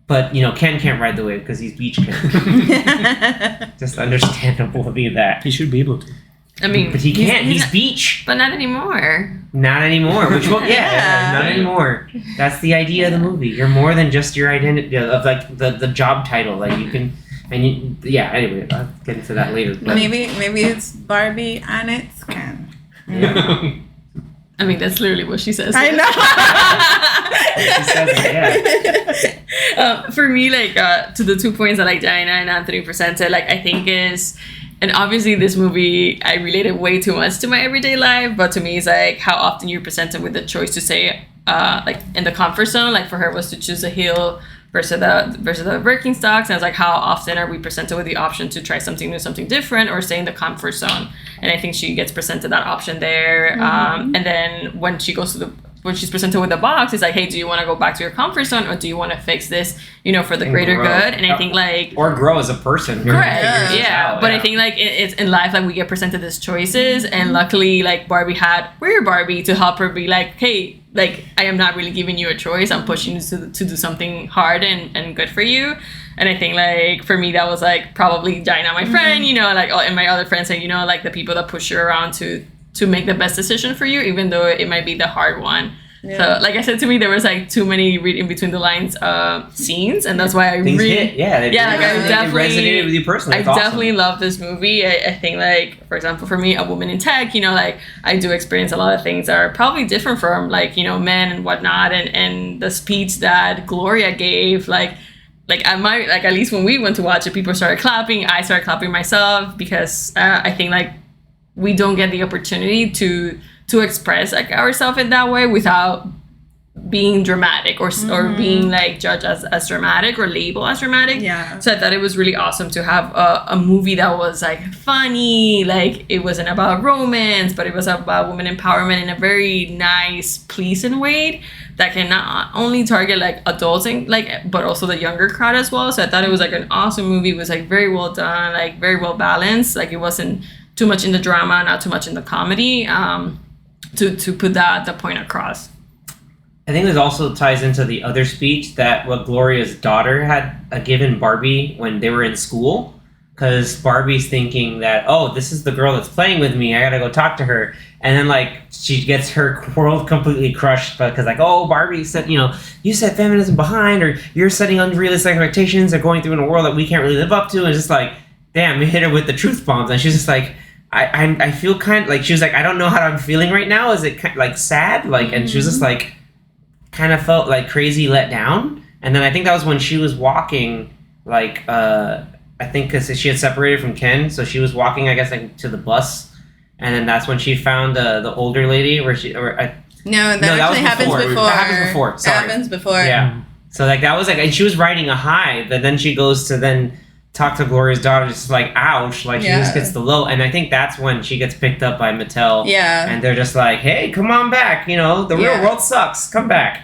But Ken can't ride the wave because he's beach Ken. Just understandable to be that. He should be able to. I mean, But he can't. He's not- beach. but not anymore. Not anymore. Which one? Yeah. Not anymore. That's the idea of the movie. You're more than just your identity of like the job title. Like you can. Anyway, I'll get into that later. But Maybe it's Barbie and it's Ken. I mean, that's literally what she says. I She says it, yeah. For me, like to the 2 points that like Diana and Anthony presented, like I think is, and obviously this movie I related way too much to my everyday life, but to me it's like how often you're presented with the choice to say like in the comfort zone. Like for her was to choose a heel versus the Birkenstocks, and it's like how often are we presented with the option to try something new, something different, or stay in the comfort zone? And I think she gets presented that option there. And then when she goes to when she's presented with the box, it's like, hey, do you want to go back to your comfort zone, or do you want to fix this, for the greater grow. good? And I think like Or grow as a person. correct, Yeah. yeah. But I think like it's in life, like we get presented these choices, and luckily like Barbie had We're Barbie to help her be like, hey, like I am not really giving you a choice. I'm pushing you to do something hard and good for you. And I think like for me that was like probably Dinah, my friend, like and my other friends, and like the people that push you around to make the best decision for you, even though it might be the hard one. Yeah. So like I said, to me there was like too many read in between the lines scenes, and that's why I Things really hit. Yeah, like I definitely it resonated with you personally. I It's awesome. definitely love this movie. I think like for example for me, a woman in tech, like I do experience a lot of things that are probably different from like men and whatnot, and the speech that Gloria gave, like I might at least when we went to watch it, people started clapping. I started clapping myself because I think like we don't get the opportunity to express like ourselves in that way without being dramatic or being like judged as dramatic or labeled as dramatic. Yeah. So I thought it was really awesome to have a movie that was like funny, like it wasn't about romance, but it was about women empowerment in a very nice, pleasing way that can not only target like adults and like, but also the younger crowd as well. So I thought it was like an awesome movie. It was like very well done, like very well balanced. Like it wasn't too much in the drama, not too much in the comedy. To put the point across. I think this also ties into the other speech that what Gloria's daughter had given Barbie when they were in school. Because Barbie's thinking that, oh, this is the girl that's playing with me. I gotta go talk to her. And then, like, she gets her world completely crushed because, like, oh, Barbie said, you set feminism behind, or you're setting unrealistic expectations or going through in a world that we can't really live up to. And it's just like, damn, it hit her with the truth bombs. And she's just like, I feel kind of like, she was like, I don't know how I'm feeling right now. Is it kind of like sad? Like, and she was just like, kind of felt like crazy let down. And then I think that was when she was walking, like, I think because she had separated from Ken. So she was walking, I guess, like to the bus. And then that's when she found the older lady No, that that actually was happens before. before. That happens before, sorry. That happens before. Yeah. So like that was like, and she was riding a high, but then she goes to then talk to Gloria's daughter, just like, ouch, like she just gets the low. And I think that's when she gets picked up by Mattel. Yeah. And they're just like, hey, come on back, the real world sucks, come back.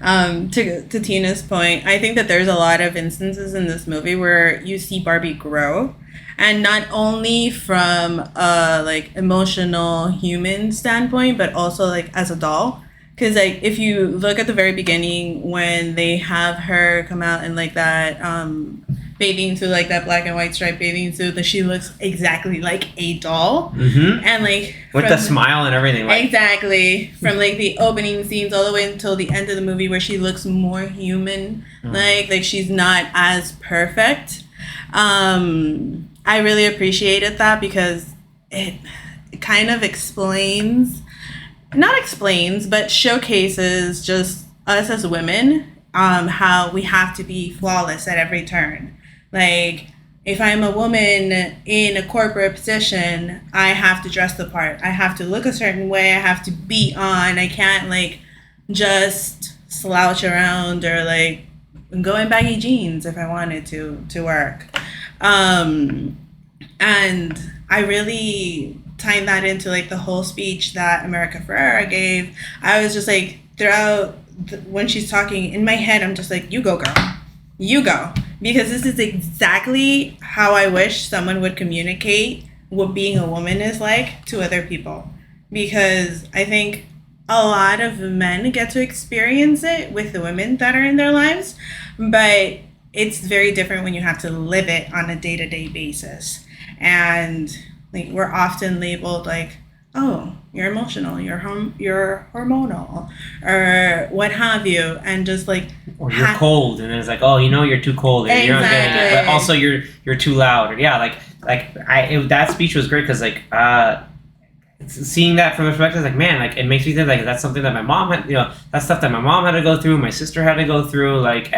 To Tina's point, I think that there's a lot of instances in this movie where you see Barbie grow, and not only from a like emotional human standpoint, but also like as a doll. Because like if you look at the very beginning when they have her come out in like that bathing suit, like that black and white striped bathing suit, that she looks exactly like a doll, and like with the smile and everything. Like. Exactly, from like the opening scenes all the way until the end of the movie, where she looks more human, like she's not as perfect. I really appreciated that because it kind of not explains, but showcases just us as women, how we have to be flawless at every turn. Like, if I'm a woman in a corporate position, I have to dress the part. I have to look a certain way. I have to be on. I can't, like, just slouch around or, like, go in baggy jeans if I wanted to work. And I really tying that into like the whole speech that America Ferrera gave. I was just like, throughout when she's talking in my head, I'm just like, you go, girl, you go, because this is exactly how I wish someone would communicate what being a woman is like to other people, because I think a lot of men get to experience it with the women that are in their lives, but it's very different when you have to live it on a day-to-day basis. And like, we're often labeled like, oh, you're emotional, you're hormonal, or what have you, and just like, or you're cold, and then it's like, oh, you're too cold, and you're not getting it, but also you're too loud, or that speech was great because like seeing that from the perspective, like, man, like it makes me think like that's something that my mom had, that's stuff that my mom had to go through, my sister had to go through, like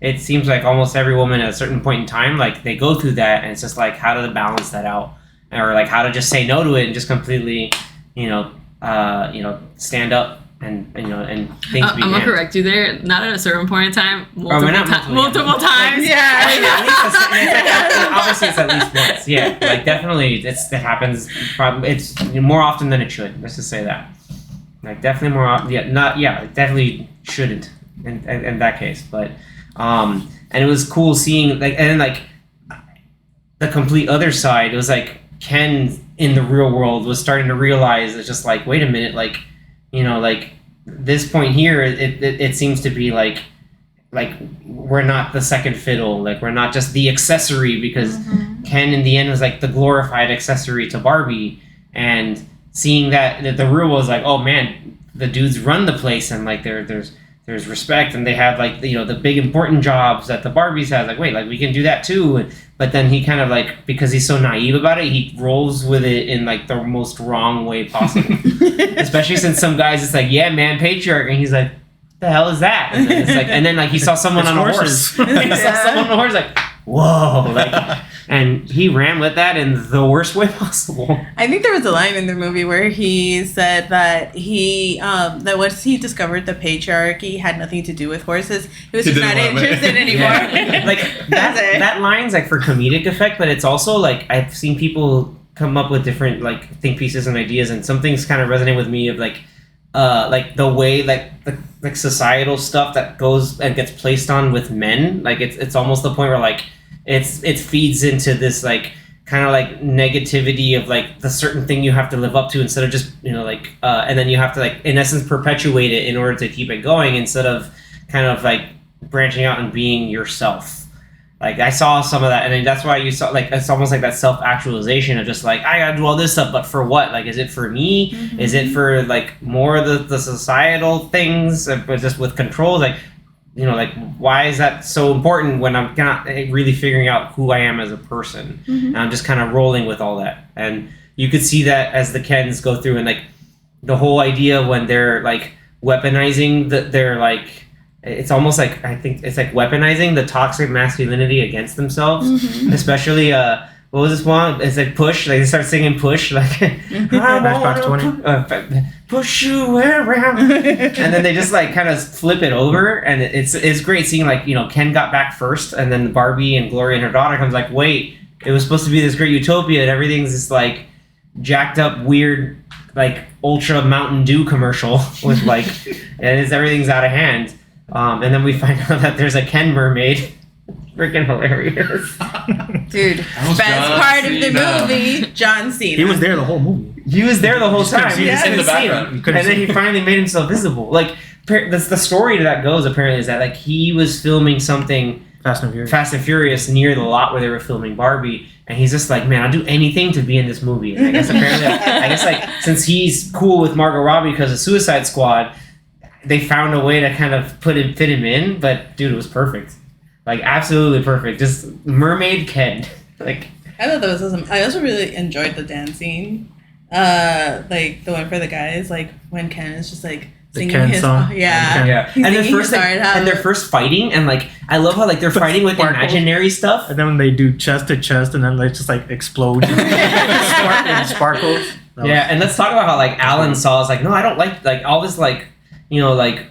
it seems like almost every woman at a certain point in time, like they go through that, and it's just like how to balance that out. Or like how to just say no to it and just completely, stand up and things. I'm gonna correct you there. Not at a certain point in time. Multiple times. Yeah. Obviously, it's at least once. Yeah, like definitely, it happens. It's more often than it should. Let's just say that. Like definitely more often. Yeah, it definitely shouldn't in that case. But and it was cool seeing like, and then like the complete other side. It was like Ken in the real world was starting to realize it's just like, wait a minute, like, like this point here, it seems to be like we're not the second fiddle, like we're not just the accessory, because Ken in the end was like the glorified accessory to Barbie, and seeing that the real world was like, oh man, the dudes run the place, and like there's respect, and they have like the big important jobs that the Barbies have. Like, wait, like we can do that too. But then he kind of like, because he's so naive about it, he rolls with it in like the most wrong way possible. Especially since some guys, it's like, yeah, man, patriarch, and he's like, the hell is that? And then it's like, and then like he saw someone on a horse. He saw someone on a horse, like, whoa, like, and he ran with that in the worst way possible. I think there was a line in the movie where he said that that once he discovered the patriarchy had nothing to do with horses, he was just not interested anymore. Yeah. Like that line's like for comedic effect, but it's also like I've seen people come up with different like think pieces and ideas, and some things kind of resonate with me of like the way like societal stuff that goes and gets placed on with men, like it's almost the point where like it feeds into this like kind of like negativity of like the certain thing you have to live up to, instead of just and then you have to like in essence perpetuate it in order to keep it going, instead of kind of like branching out and being yourself. Like I saw some of that, and then that's why you saw like it's almost like that self-actualization of just like, I gotta do all this stuff, but for what? Like, is it for me? Mm-hmm. Is it for like more of the societal things, but just with control? Like, like why is that so important when I'm not really figuring out who I am as a person? Mm-hmm. And I'm just kind of rolling with all that, and you could see that as the Kens go through, and like the whole idea when they're like weaponizing they're like. It's almost like, I think it's like weaponizing the toxic masculinity against themselves. Mm-hmm. Especially, what was this one? It's like Push. Like they start singing Push. Like, Matchbox 20. Push you around. And then they just like kind of flip it over. And it's great seeing like, Ken got back first. And then Barbie and Gloria and her daughter comes like, wait, it was supposed to be this great utopia. And everything's just like jacked up, weird, like ultra Mountain Dew commercial with like, and everything's out of hand. And then we find out that there's a Ken mermaid. Freaking hilarious. Dude, best John part of the Cena. movie, John Cena. He was there the whole movie. He was there the whole couldn't time. see You him just in the couldn't see him. background. You couldn't And then see he finally made himself visible. Like, the story to that goes, apparently, is that, like, he was filming something Fast and Furious. Fast and Furious near the lot where they were filming Barbie, and he's just like, man, I'll do anything to be in this movie. And I guess apparently, like, since he's cool with Margot Robbie because of Suicide Squad, they found a way to kind of fit him in. But dude, it was perfect, like absolutely perfect. Just mermaid Ken, like. I thought that was awesome. I also really enjoyed the dance scene. Like the one for the guys, like when Ken is just like The singing Ken his song. Yeah, He's and their singing first his like, heart out. and their first fighting, and like I love how like they're fighting with Sparkle. imaginary stuff. And then when they do chest to chest, and then they just like explode and sparkles. That Yeah, and let's talk about how like Alan Saw is like, no, I don't like all this like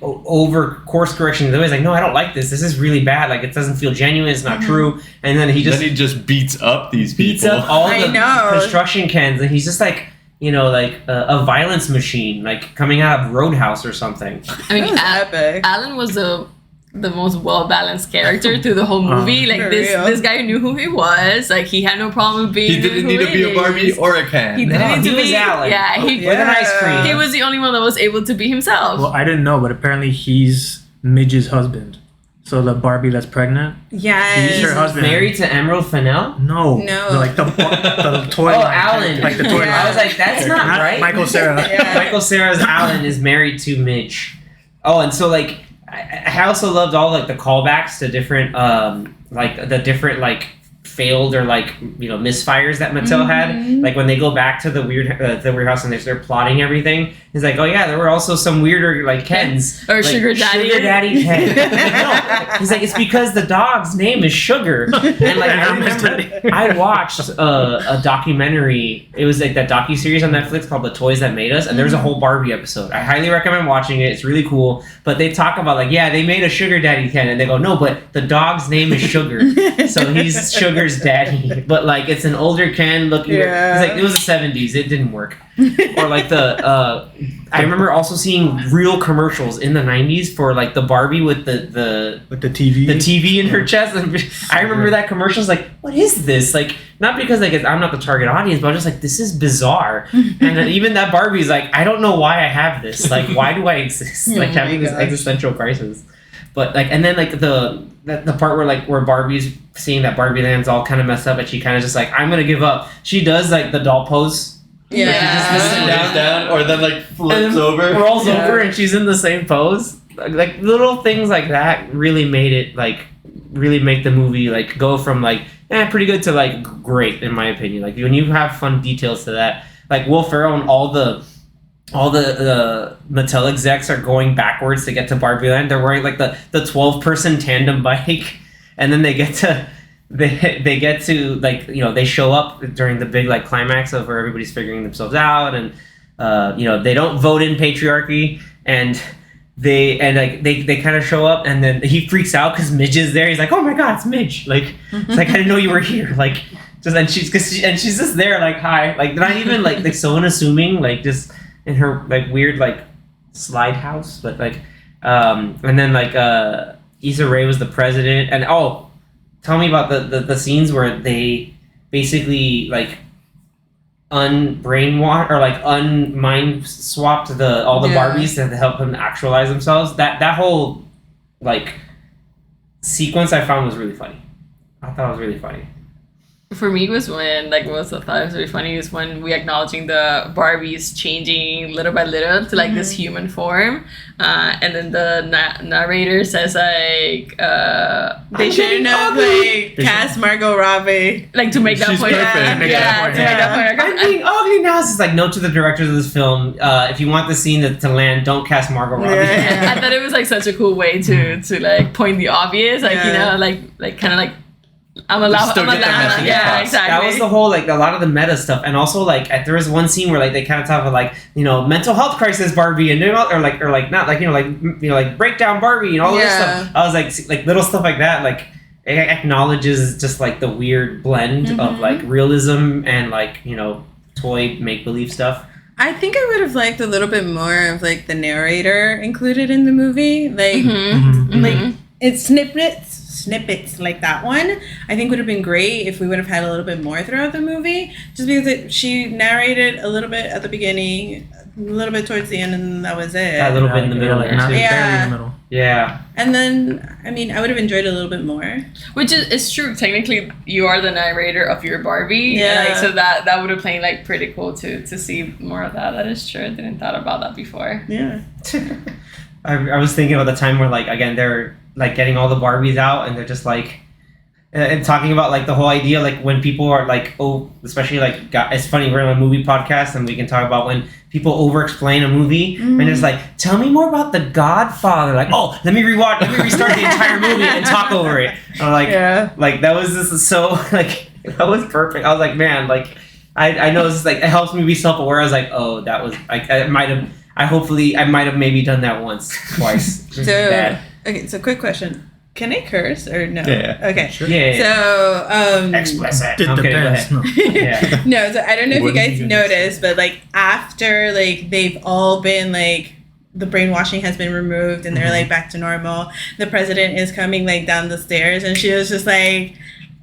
over course correction. He's always like, no, I don't like this. This is really bad. Like it doesn't feel genuine. It's not true. And then he just beats up these people. beats up all I the know. construction Kens, and he's just like a violence machine, like coming out of Roadhouse or something. I mean, That was epic. Alan was the most well balanced character through the whole movie. Like For this real. this guy knew who he was. Like he had no problem being. He didn't who need to he be a Barbie is. or a Ken. He No, didn't need he to was be. Alan. Yeah, he With an ice cream. he was the only one that was able to be himself. Well, I didn't know, but apparently he's Midge's husband. So the Barbie that's pregnant. Yes. He's her husband. Married to Emerald Fennell. No. No. Like the toy Oh, line. Alan. Like the toy Yeah. I was like, that's not right. Michael Cera. Yeah. Michael Cera's Alan is married to Midge. Oh, and so like I also loved all like the callbacks to different like the different like failed or like misfires that Mattel had. Like when they go back to the weird house and they're plotting everything. He's like, oh yeah, there were also some weirder like Kens Or like, Sugar Daddy. Sugar Daddy Ken. No, he's like, it's because the dog's name is Sugar. And like And I I'm his remember daddy. I watched a documentary. It was like that docuseries on Netflix called The Toys That Made Us, and there was a whole Barbie episode. I highly recommend watching it. It's really cool. But they talk about like, yeah, they made a Sugar Daddy Ken, and they go, no, but the dog's name is Sugar, so he's Sugar's daddy. But like, it's an older Ken looking. Yeah. It's like it was the '70s. It didn't work. Or like I remember also seeing real commercials in the '90s for like the Barbie with the With the TV. TV in her chest. And I remember that commercial. I was like, what is this? Like, not because like I'm not the target audience, but I'm just like, this is bizarre. And then even that Barbie's like, I don't know why I have this. Like, why do I exist? Like Oh having my this gosh. existential crisis. But like, and then like the part where Barbie's seeing that Barbie Land's all kind of messed up, and she kind of just like, I'm gonna give up. She does like the doll pose. Yeah. Just sit Lays down or then like flips and over. rolls Yeah. over, and she's in the same pose. Like little things like that really made it really make the movie like go from like pretty good to like great in my opinion. Like when you have fun details to that, like Will Ferrell and all the Mattel execs are going backwards to get to Barbie Land. They're wearing like the 12-person tandem bike, and then they get to like they show up during the big like climax of where everybody's figuring themselves out, and they don't vote in patriarchy, and they kind of show up, and then he freaks out because Midge is there. He's like, oh my god, it's Midge! Like it's like, I didn't know you were here. Like just and she's just there like, hi, like not even like so unassuming, like just in her like weird like slide house, but like and then like Issa Rae was the president, and tell me about the scenes where they basically like unbrainwashed or like unmind swapped all the Yeah. Barbies to help them actualize themselves. That whole like sequence I found was really funny. I thought it was really funny. For me, was when like what I thought was really funny is when we acknowledging the Barbies changing little by little to like this human form, and then the narrator says like They shouldn't have like cast Margot Robbie. like to make that She's point. perfect. Yeah, Make that point. to make that point. I'm being ugly now. It's just like, note to the directors of this film: if you want the scene to land, don't cast Margot Robbie. Yeah. I thought it was like such a cool way to like point the obvious, like Yeah. like kind of like I'm allowed. Still I'm get the allowed. message Yeah, across. exactly. That was the whole like a lot of the meta stuff, and also like there was one scene where like they kind of talk about like mental health crisis Barbie and or not like like breakdown Barbie and all this Yeah. stuff. I was like little stuff like that, like it acknowledges just like the weird blend of like realism and like toy make believe stuff. I think I would have liked a little bit more of like the narrator included in the movie. Like, like it's snippets like that one. I think would have been great if we would have had a little bit more throughout the movie. Just because she narrated a little bit at the beginning, a little bit towards the end, and that was it. That little bit in the middle, like, not too. barely in the middle. Yeah. And then, I mean, I would have enjoyed a little bit more. Which is true. Technically, you are the narrator of your Barbie. Yeah. Like, so that would have been like pretty cool to see more of that. That is true. I didn't thought about that before. Yeah. I was thinking about the time where, like, again, they're like getting all the Barbies out, and they're just like, and talking about like the whole idea, like when people are like, oh, especially like, it's funny, we're on a movie podcast, and we can talk about when people over-explain a movie, and it's like, tell me more about The Godfather. Like, oh, let me restart the entire movie and talk over it. I'm like, like that was just so like that was perfect. I was like, man, like I know this is like it helps me be self-aware. I was like, oh, that was like I might have maybe done that once, twice. Just bad. Okay, so quick question. Can I curse or no? Yeah. Okay. Sure. Yeah. So, Explicit. It Okay, go depends. ahead. Yeah. no, so I don't know if What you did guys you noticed, but like after like they've all been like the brainwashing has been removed and they're like back to normal, the president is coming like down the stairs and she was just like,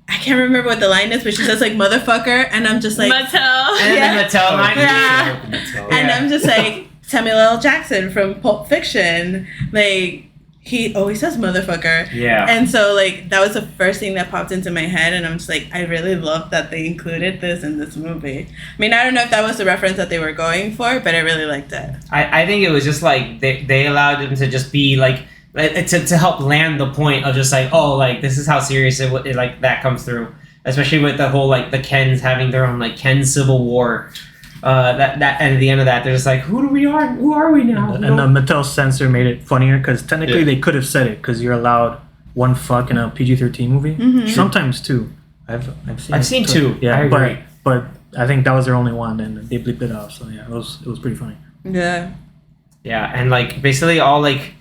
I can't remember what the line is, but she says like motherfucker, and I'm just like Mattel. And then the Mattel line. Yeah. And I'm just like Samuel L. Jackson from Pulp Fiction, like he always says motherfucker. Yeah. And so like that was the first thing that popped into my head, and I'm just like, I really love that they included this in this movie. I mean, I don't know if that was the reference that they were going for, but I really liked it. I think it was just like they allowed him to just be like to help land the point of just like, oh, like this is how serious it like that comes through, especially with the whole like the Kens having their own like Ken Civil War. That and at the end of that, they're just like, who are we now? And the Mattel censor made it funnier because technically they could have said it because you're allowed one fuck in a PG-13 movie. Sometimes two. I've seen two. Yeah, I agree. But I think that was their only one, and they bleeped it out. So yeah, it was pretty funny. Yeah. Yeah, and like basically all like,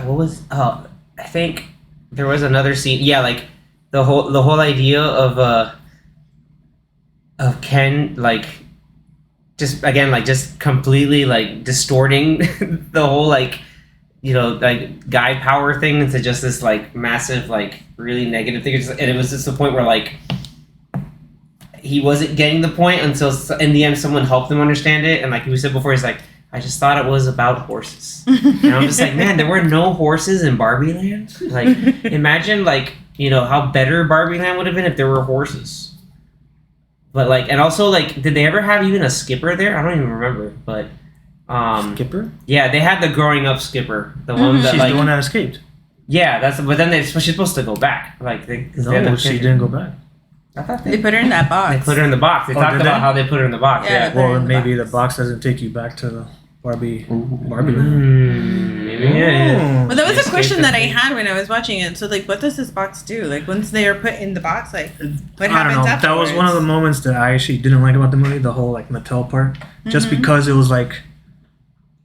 what was I think there was another scene. Yeah, like the whole idea of Ken like just again like just completely like distorting the whole like, you know, like guy power thing into just this like massive like really negative thing, and it was just the point where like he wasn't getting the point until in the end someone helped him understand it, and like we said before, he's like, I just thought it was about horses. And I'm just like, man, there were no horses in Barbie Land. Like, imagine like, you know, how better Barbie Land would have been if there were horses. But like, and also like, did they ever have even a skipper there? I don't even remember. But Skipper? yeah, they had the growing up skipper, the one that She's like, the one that escaped. yeah, that's. But then she's supposed to go back. Like, No, she didn't go back. I thought They put her in that box. they put her in the box. They talked did about they? how they put her in the box. Yeah. Yeah. Well, in the maybe box. the box doesn't take you back to the Barbie Land. Maybe it is. Well, that was Escape a question that I the- had when I was watching it. So, like, what does this box do? Like, once they are put in the box, like, what I don't happens know. afterwards? That was one of the moments that I actually didn't like about the movie, the whole like Mattel part. Just because it was like,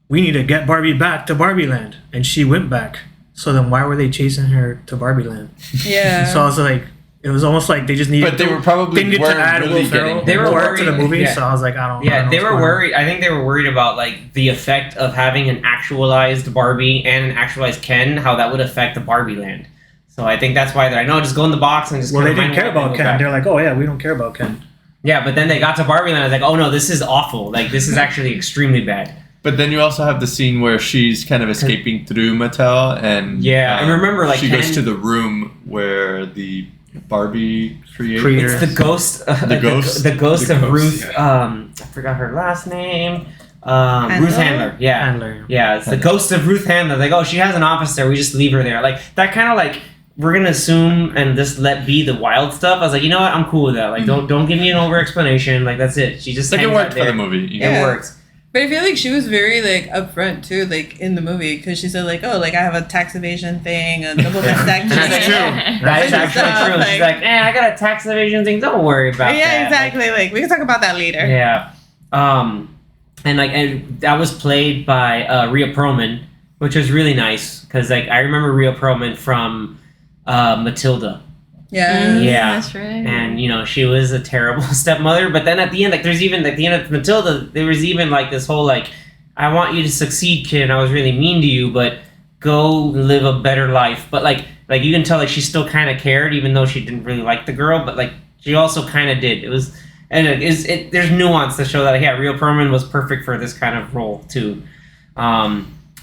we need to get Barbie back to Barbie Land, and she went back. So then why were they chasing her to Barbie Land? Yeah. So I was like, it was almost like they just needed. But they were probably they needed to weren't add really Will Ferrell getting- They were more to the worried, movie. yeah. So I was like, I don't. Yeah, know they what's were going on. worried. I think they were worried about like the effect of having an actualized Barbie and an actualized Ken, how that would affect the Barbie Land. So I think that's why they're like, no, just go in the box and just. Well, they kinda didn't mind care what about they go Ken. back. They're like, oh yeah, we don't care about Ken. Yeah, but then they got to Barbie Land. I was like, oh no, this is awful. Like this is actually extremely bad. But then you also have the scene where she's kind of escaping through Mattel, and Yeah, and remember, like, she goes Ken- to the room where the Barbie creator. Creator. It's the ghost. The ghost? The ghost The of ghost, Ruth. yeah. I forgot her last name. Ruth Handler. Yeah. Handler. Yeah, it's the ghost of Ruth Handler. Like, oh, she has an office there. We just leave her there. Like that kind of like we're gonna assume and just let be the wild stuff. I was like, you know what? I'm cool with that. Like, don't give me an over explanation. Like that's it. She just Like it hangs worked out for there. the movie. You know? It Yeah. works. But I feel like she was very, like, upfront, too, like, in the movie. Because she said, like, oh, like, I have a tax evasion thing, a double mastectomy. That's true. That is actually Stuff, true. She's like, I got a tax evasion thing. Don't worry about that. Yeah, Like, exactly. Like, we can talk about that later. yeah. And that was played by Rhea Perlman, which was really nice because like I remember Rhea Perlman from Matilda. Yeah. Yeah. That's right. And she was a terrible stepmother. But then at the end, like there's even like the end of Matilda, there was even like this whole like, I want you to succeed, kid. And I was really mean to you, but go live a better life. But like you can tell like she still kind of cared, even though she didn't really like the girl. But like she also kind of did. It was, and there's nuance to show that Rhea Perlman was perfect for this kind of role too.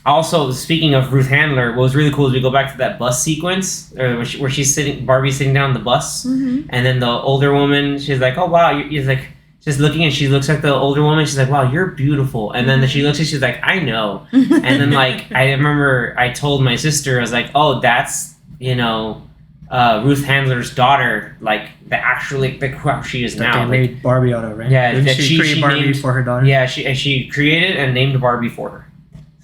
Also, speaking of Ruth Handler, what was really cool is we go back to that bus sequence where she's sitting, Barbie's sitting down on the bus, and then the older woman, she's like, "Oh wow," you're like just looking, and she looks at the older woman. She's like, "Wow, you're beautiful." And then she looks at, she's like, "I know." And then like I remember I told my sister, I was like, "Oh, that's Ruth Handler's daughter, like the actually like how she is That now." they made Barbie out of, right? Yeah, Didn't that she create Barbie named, for her daughter? Yeah, she created and named Barbie for her.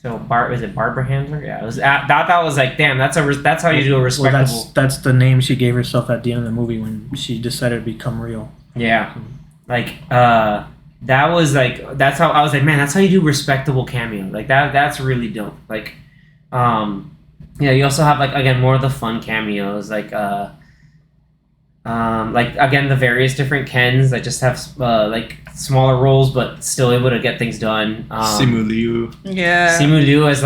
So was it Barbara Handler? Yeah, it was. That was like, damn, that's how you do a respectable. Well, that's the name she gave herself at the end of the movie when she decided to become real. Yeah, like that was like, that's how I was like, man, that's how you do respectable cameo. Like that's really dope. Like, you also have like again more of the fun cameos like again the various different Kens that just have like smaller roles but still able to get things done. Simu Liu. Yeah. Simu Liu is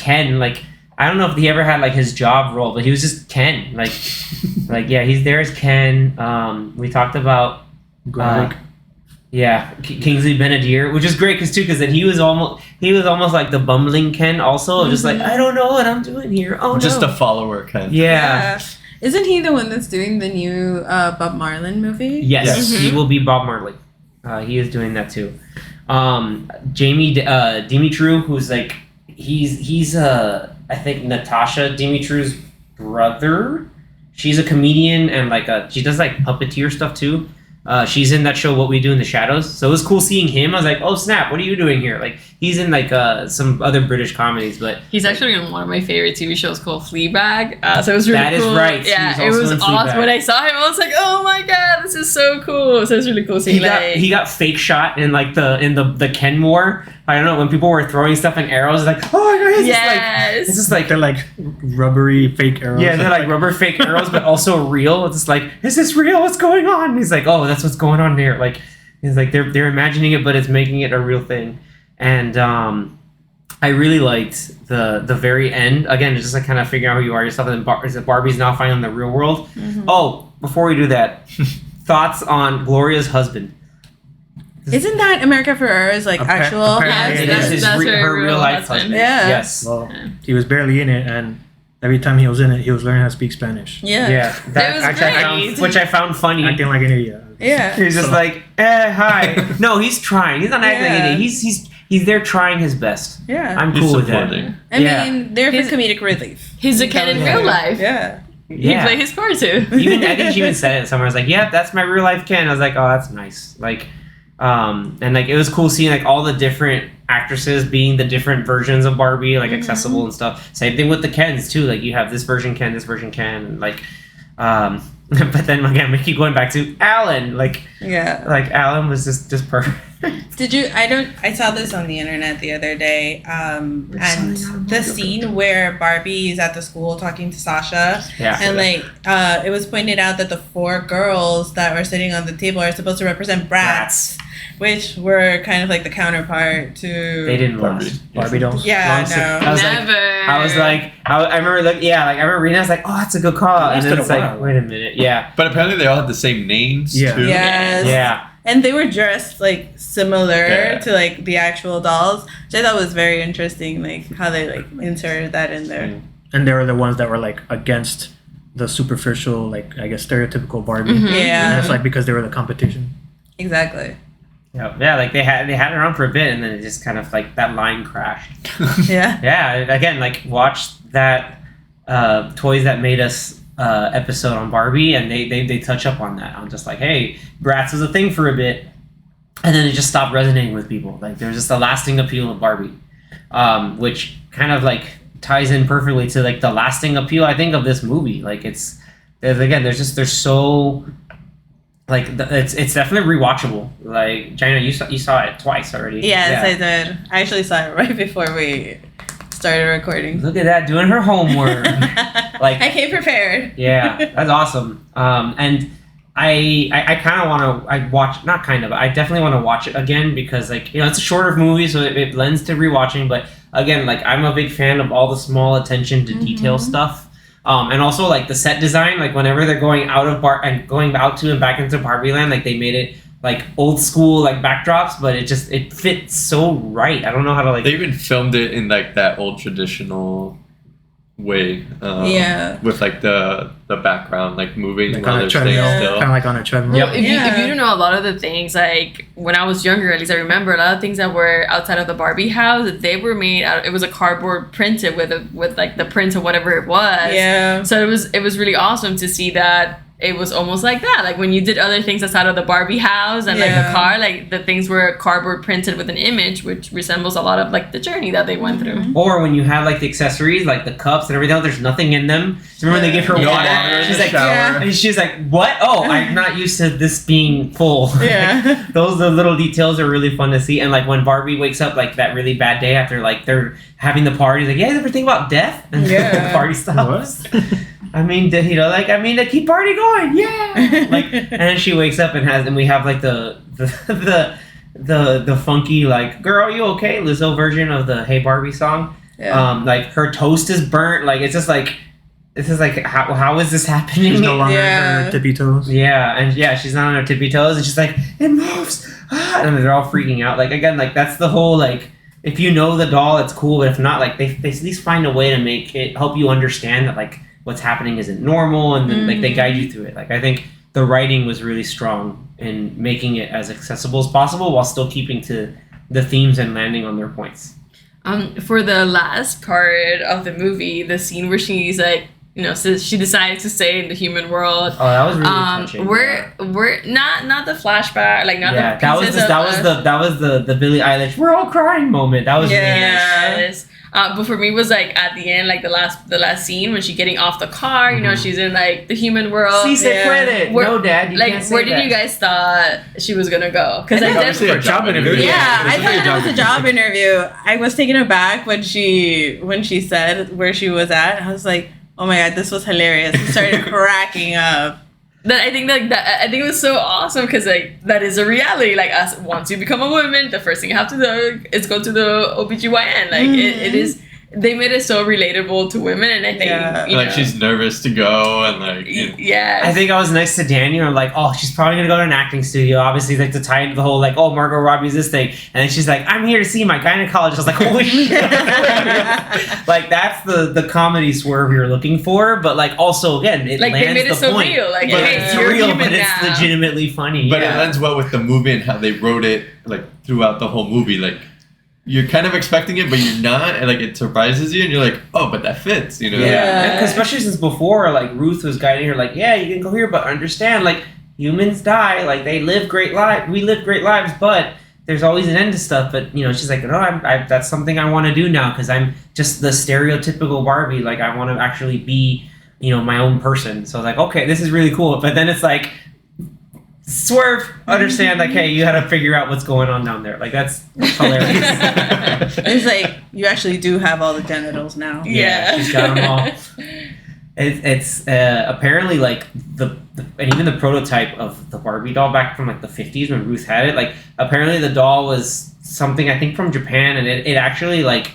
Ken. Like I don't know if he ever had like his job role, but he was just Ken. Like he's there as Ken. We talked about Kingsley Ben-Adir, which is great because then he was almost like the bumbling Ken also, just like I don't know what I'm doing here. Oh, just no. a follower Ken. Yeah. Isn't he the one that's doing the new Bob Marlin movie? Yes, he will be Bob Marley. He is doing that too. Jamie Dimitru, who's like he's I think Natasha Dimitru's brother. She's a comedian and like she does like puppeteer stuff too. She's in that show What We Do in the Shadows, so it was cool seeing him. I was like, oh snap, what are you doing here? Like he's in like some other British comedies, but he's actually in one of my favorite TV shows called Fleabag. So it was really that cool. Is right. Yeah, it was awesome. When I saw him, I was like, oh my god, this is so cool. So it's really cool seeing he got fake shot in like the Ken War. I don't know, when people were throwing stuff in arrows, like, oh my god, yes. It's just like they're like rubbery fake arrows. Yeah, they're like rubber fake arrows, but also real. It's just like, is this real? What's going on? And he's like, oh, that's what's going on here. Like, he's like, they're imagining it, but it's making it a real thing. And I really liked the very end. Again, just like kind of figuring out who you are yourself. And then Barbie's now finding the real world. Mm-hmm. Oh, before we do that, thoughts on Gloria's husband. Isn't that America Ferrera's like actual? It is her real life husband. Yeah. Yes. Well, he was barely in it, and every time he was in it, he was learning how to speak Spanish. Yeah. Yeah. That was great. which I found funny. Acting like an idiot. Yeah. He's just like, hi. No, he's trying. He's not acting like an idiot. He's there trying his best. Yeah. I'm cool with that. I mean, they're for comedic relief. He's a Ken in real life. Yeah. He played his part too. I think she even said it somewhere. I was like, yeah, that's my real life Ken. I was like, oh, that's nice. Like, and like it was cool seeing like all the different actresses being the different versions of Barbie, like accessible and stuff. Same thing with the Kens too. Like you have this version Ken, and like, but then again we keep going back to Alan. Like Alan was just perfect. Did you? I saw this on the internet the other day, and the scene where Barbie is at the school talking to Sasha, and like it was pointed out that the 4 girls that were sitting on the table are supposed to represent brats. Which were kind of like the counterpart to. They didn't Barbie dolls. Yeah, no, I remember reading. I was like, oh, that's a good call. And then it's like, wait a minute, yeah. But apparently they all had the same names too. Yes. Yeah. And they were dressed like similar to like the actual dolls, which I thought was very interesting. Like how they like inserted that in there. And they were the ones that were like against the superficial, like I guess stereotypical Barbie. Mm-hmm. Yeah. And it's like because they were the competition. Exactly. Yeah, like they had it on for a bit, and then it just kind of like that line crashed. Yeah. Yeah, again, like watch that Toys That Made Us episode on Barbie, and they touch up on that. I'm just like, hey, Bratz was a thing for a bit, and then it just stopped resonating with people. Like there's just a lasting appeal of Barbie, which kind of like ties in perfectly to like the lasting appeal I think of this movie. Like there's so. Like it's definitely rewatchable. Like Gina, you saw it twice already. Yes, I did. I actually saw it right before we started recording. Look at that, doing her homework. Like, I came prepared. Yeah, that's awesome. And I kind of want to watch, not kind of, I definitely want to watch it again because, like, you know, it's a shorter movie, so it lends to rewatching. But again, like, I'm a big fan of all the small attention to detail stuff. And also, like, the set design, like, whenever they're going out of going out to and back into Barbie Land, like, they made it like old school, like, backdrops, but it fits so right. I don't know how to, like. They even filmed it in, like, that old traditional way. With, like, the background, like, moving Like while on they're a staying treadmill, still. kind of like on a treadmill. Yep. If you don't know a lot of the things, like when I was younger, at least I remember a lot of things that were outside of the Barbie house. They were made out. It was a cardboard printed with like the print of whatever it was. Yeah. So it was really awesome to see that. It was almost like that. Like when you did other things outside of the Barbie house and like the car, like the things were cardboard printed with an image, which resembles a lot of like the journey that they went through. Or when you have like the accessories, like the cups and everything, there's nothing in them. So remember when they give her No water? water in She's the like, shower. and she's like, what? Oh, I'm not used to this being full. Yeah. Those the little details are really fun to see. And like when Barbie wakes up like that really bad day after like they're having the party, like, yeah, you ever think about death? And Yeah. the party stops. I mean, you know, like, I mean, to keep party going, yeah. Like, and then she wakes up and we have like the funky like, girl, you okay? Lizzo version of the Hey Barbie song. Yeah. Like her toast is burnt. Like it's just like, how is this happening? She's no longer Yeah. on her tippy toes. Yeah, and yeah, she's not on her tippy toes, and she's like, it moves, and they're all freaking out. Like again, like that's the whole like, if you know the doll, it's cool, but if not, like they at least find a way to make it help you understand that like what's happening isn't normal, and then like they guide you through it. Like I think the writing was really strong in making it as accessible as possible while still keeping to the themes and landing on their points. For the last part of the movie, the scene where she's like, you know, so she decides to stay in the human world. Oh, that was really touching. We're not the flashback, like not Yeah, the that was pieces that was the Billie Eilish "We're all crying" moment. That was really nice. Yes. But for me, it was like at the end, like the last scene when she's getting off the car. You know, she's in like the human world. Sí se puede. Where- No, Dad, you like, can't say where did that. you guys thought she was gonna go? Because I Obviously did. a job interview. Yeah, I It's thought it was a job interview. I was taken aback when she said where she was at. I was like, oh my god, this was hilarious. I started cracking up. That I think I think it was so awesome because like that is a reality. Like as once you become a woman, the first thing you have to do is go to the OBGYN. Like it is. They made it so relatable to women, and I think you Like know, she's nervous to go, and like yeah. I think I was next to Daniel, like, oh, she's probably gonna go to an acting studio, obviously, like to tie into the whole, like, oh, Margot Robbie's this thing, and then she's like, I'm here to see my gynecologist. I was like, holy shit! Like that's the comedy swerve you're looking for, but like also again, it Like, they lands made it the so point. real, like, But hey, it's you're real, human but it's now. legitimately funny. But yeah. it lends well with the movie and how they wrote it, like throughout the whole movie. Like you're kind of expecting it, but you're not, and like it surprises you, and you're like, oh, but that fits, you know? Yeah, Yeah. especially since before, like Ruth was guiding her, like, yeah, you can go here, but understand, like, humans die, like they live great lives, we live great lives, but there's always an end to stuff. But you know, she's like, no, I that's something I want to do now because I'm just the stereotypical Barbie. Like, I want to actually be, you know, my own person. So I was like, okay, this is really cool. But then it's like, swerve, understand, like, hey, you had to figure out what's going on down there. Like that's hilarious. It's like you actually do have all the genitals now. Yeah. She's got them all. It's apparently like the and even the prototype of the Barbie doll back from like the 50s when Ruth had it, like apparently the doll was something I think from Japan, and it actually like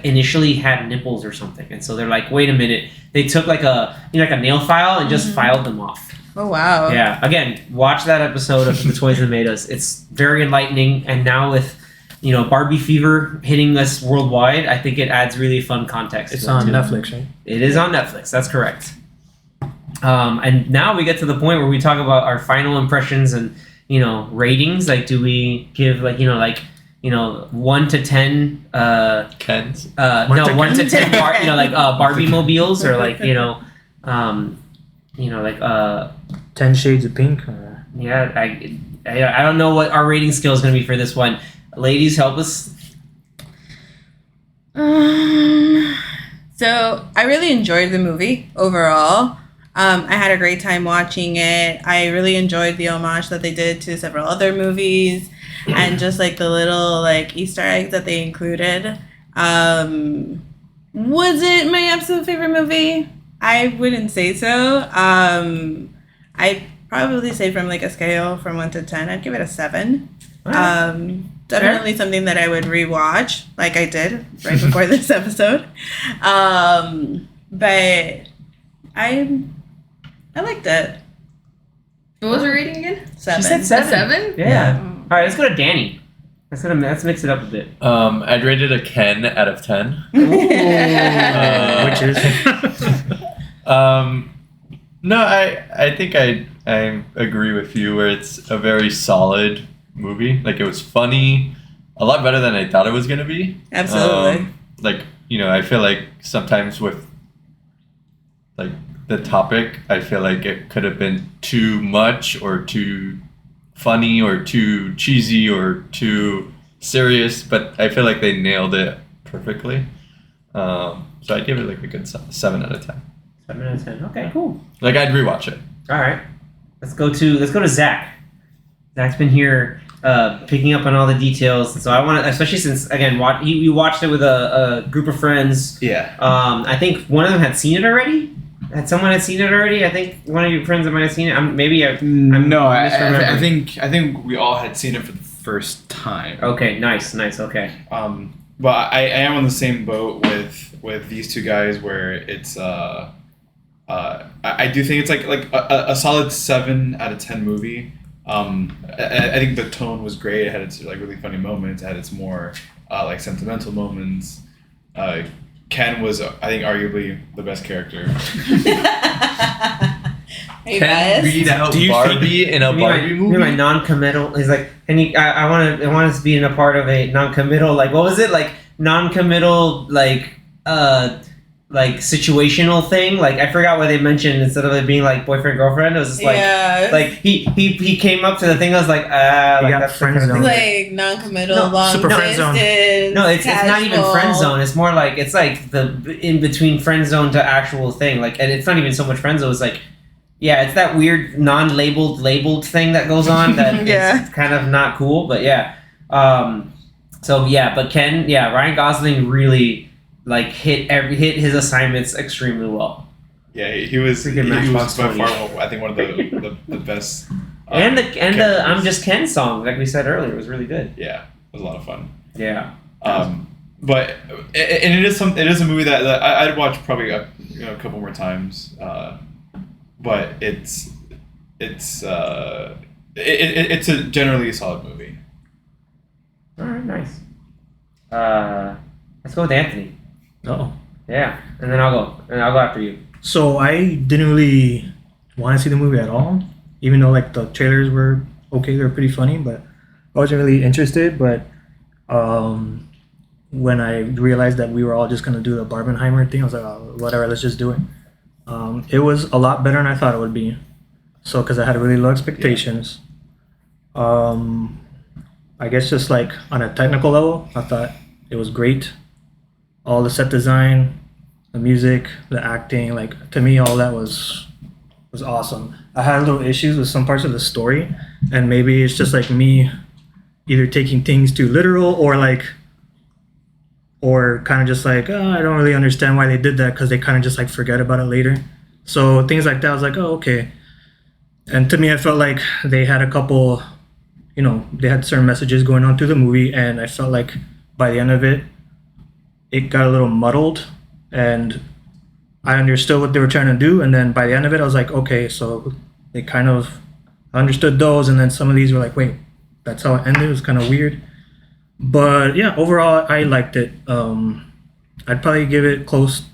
initially had nipples or something, and so they're like, wait a minute, they took like a like a nail file and just filed them off. Oh wow. Yeah, again, watch that episode of The Toys That Made Us. It's very enlightening, and now with, you know, Barbie fever hitting us worldwide, I think it adds really fun context. It's to it, on too. Netflix, right? It is on Netflix. That's correct. And now we get to the point where we talk about our final impressions and, you know, ratings. Like, do we give 1 to 10? Kens. No, 1 to 10. Barbie mobiles, or like, like 10 Shades of Pink. yeah. I don't know what our rating scale is going to be for this one. Ladies, help us. So I really enjoyed the movie overall. I had a great time watching it. I really enjoyed the homage that they did to several other movies, and just like the little like Easter eggs that they included. Was it my absolute favorite movie? I wouldn't say so. I'd probably say from like a scale from 1 to 10, I'd give it a 7. Definitely something that I would rewatch, like I did right before this episode. But I liked it. What was her rating again? 7. She said 7. A 7? Yeah. All right, let's go to Danny. Let's mix it up a bit. I'd rate it a Ken out of 10. Which is no, I think I agree with you where it's a very solid movie. Like, it was funny, a lot better than I thought it was gonna be. Absolutely. Like, I feel like sometimes with like the topic, I feel like it could have been too much or too funny or too cheesy or too serious, but I feel like they nailed it perfectly. So I'd give it like a good 7 out of 10. 7 out of 10. Okay, cool. Like, I'd rewatch it. All right, let's go to Zach. Zach's been here picking up on all the details, so I want to, especially since again, you watched it with a group of friends. Yeah. I think one of them had seen it already. Had someone had seen it already? I think one of your friends might have seen it. I'm I think we all had seen it for the first time. Okay, nice, okay. But I am on the same boat with these two guys where it's I do think it's like a solid 7 out of 10 movie. I think the tone was great. It had its like really funny moments. It had its more like sentimental moments. Ken was, I think, arguably the best character. Ken read out Barbie in a Barbie movie. My non-committal. He's like, I want us to be in a part of a non-committal. Like, what was it? Like non-committal, like situational thing. Like, I forgot what they mentioned instead of it being like boyfriend girlfriend. It was just like, like he came up to the thing. I was like, like got that's friend zone. Like non-committal, long super friend zone. distance. No, it's not even friend zone. It's more like it's like the in between friend zone to actual thing. Like, and it's not even so much friend zone. It's like, yeah, it's that weird labeled thing that goes on that is kind of not cool. But yeah, so yeah, but Ken, Ryan Gosling really like hit his assignments extremely well. Yeah, he was by far, I think, one of the best. And the I'm Just Ken song, like we said earlier, was really good. Yeah, it was a lot of fun. Yeah. But it is a movie that I'd watch probably a couple more times. But it's a generally solid movie. All right, nice. Let's go with Anthony. Oh. Yeah, and then I'll go after you. So I didn't really want to see the movie at all, even though like the trailers were okay, they were pretty funny, but I wasn't really interested. But when I realized that we were all just gonna do the Barbenheimer thing, I was like, oh, whatever, let's just do it. It was a lot better than I thought it would be. So, because I had really low expectations. I guess just like on a technical level, I thought it was great. All the set design, the music, the acting, like to me, all that was awesome. I had little issues with some parts of the story, and maybe it's just like me either taking things too literal or kind of just like, oh, I don't really understand why they did that, because they kind of just like forget about it later. So things like that, I was like, oh, okay. And to me, I felt like they had a couple, they had certain messages going on through the movie, and I felt like by the end of it, it got a little muddled, and I understood what they were trying to do, and then by the end of it, I was like, okay, so they kind of understood those, and then some of these were like, wait, that's how it ended. It was kind of weird. But yeah, overall, I liked it. I'd probably give it close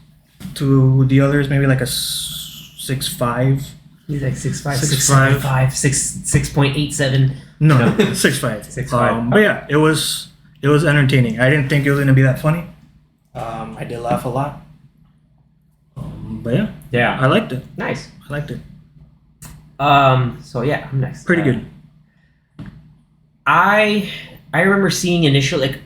to the others, maybe like a 6.5. He's like 6.5, 6.87. No, 6.5. 6.5. But yeah, it was entertaining. I didn't think it was gonna be that funny. I did laugh a lot. But yeah, I liked it. Nice. I liked it. So yeah, I'm next. Pretty good. I remember seeing initially,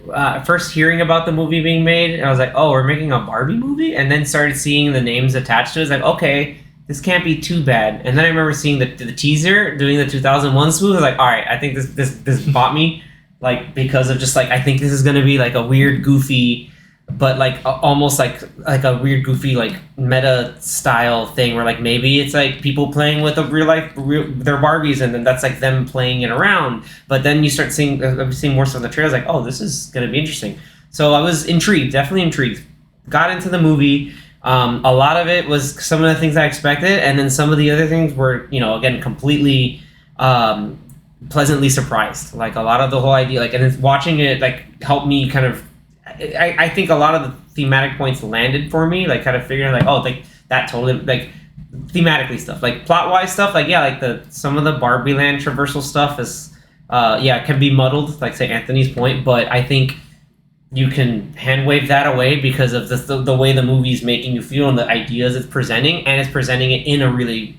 first hearing about the movie being made, and I was like, oh, we're making a Barbie movie? And then started seeing the names attached to it. It's like, okay, this can't be too bad. And then I remember seeing the teaser, doing the 2001 spoof. I was like, all right, I think this bought me, like, because of just, like, I think this is going to be, like, a weird, goofy, but like almost like a weird, goofy, like meta style thing where like maybe it's like people playing with their Barbies, and then that's like them playing it around. But then you start seeing more stuff in the trailers, like, oh, this is gonna be interesting. So I was intrigued, definitely intrigued. Got into the movie. A lot of it was some of the things I expected, and then some of the other things were, again, completely pleasantly surprised. Like a lot of the whole idea, like, and it's watching it like helped me kind of. I think a lot of the thematic points landed for me, like kind of figuring like, oh, like that totally like thematically stuff, like plot wise stuff, like yeah, like some of the Barbie land traversal stuff is can be muddled, like say Anthony's point, but I think you can hand wave that away because of the way the movie's making you feel and the ideas it's presenting, and it's presenting it in a really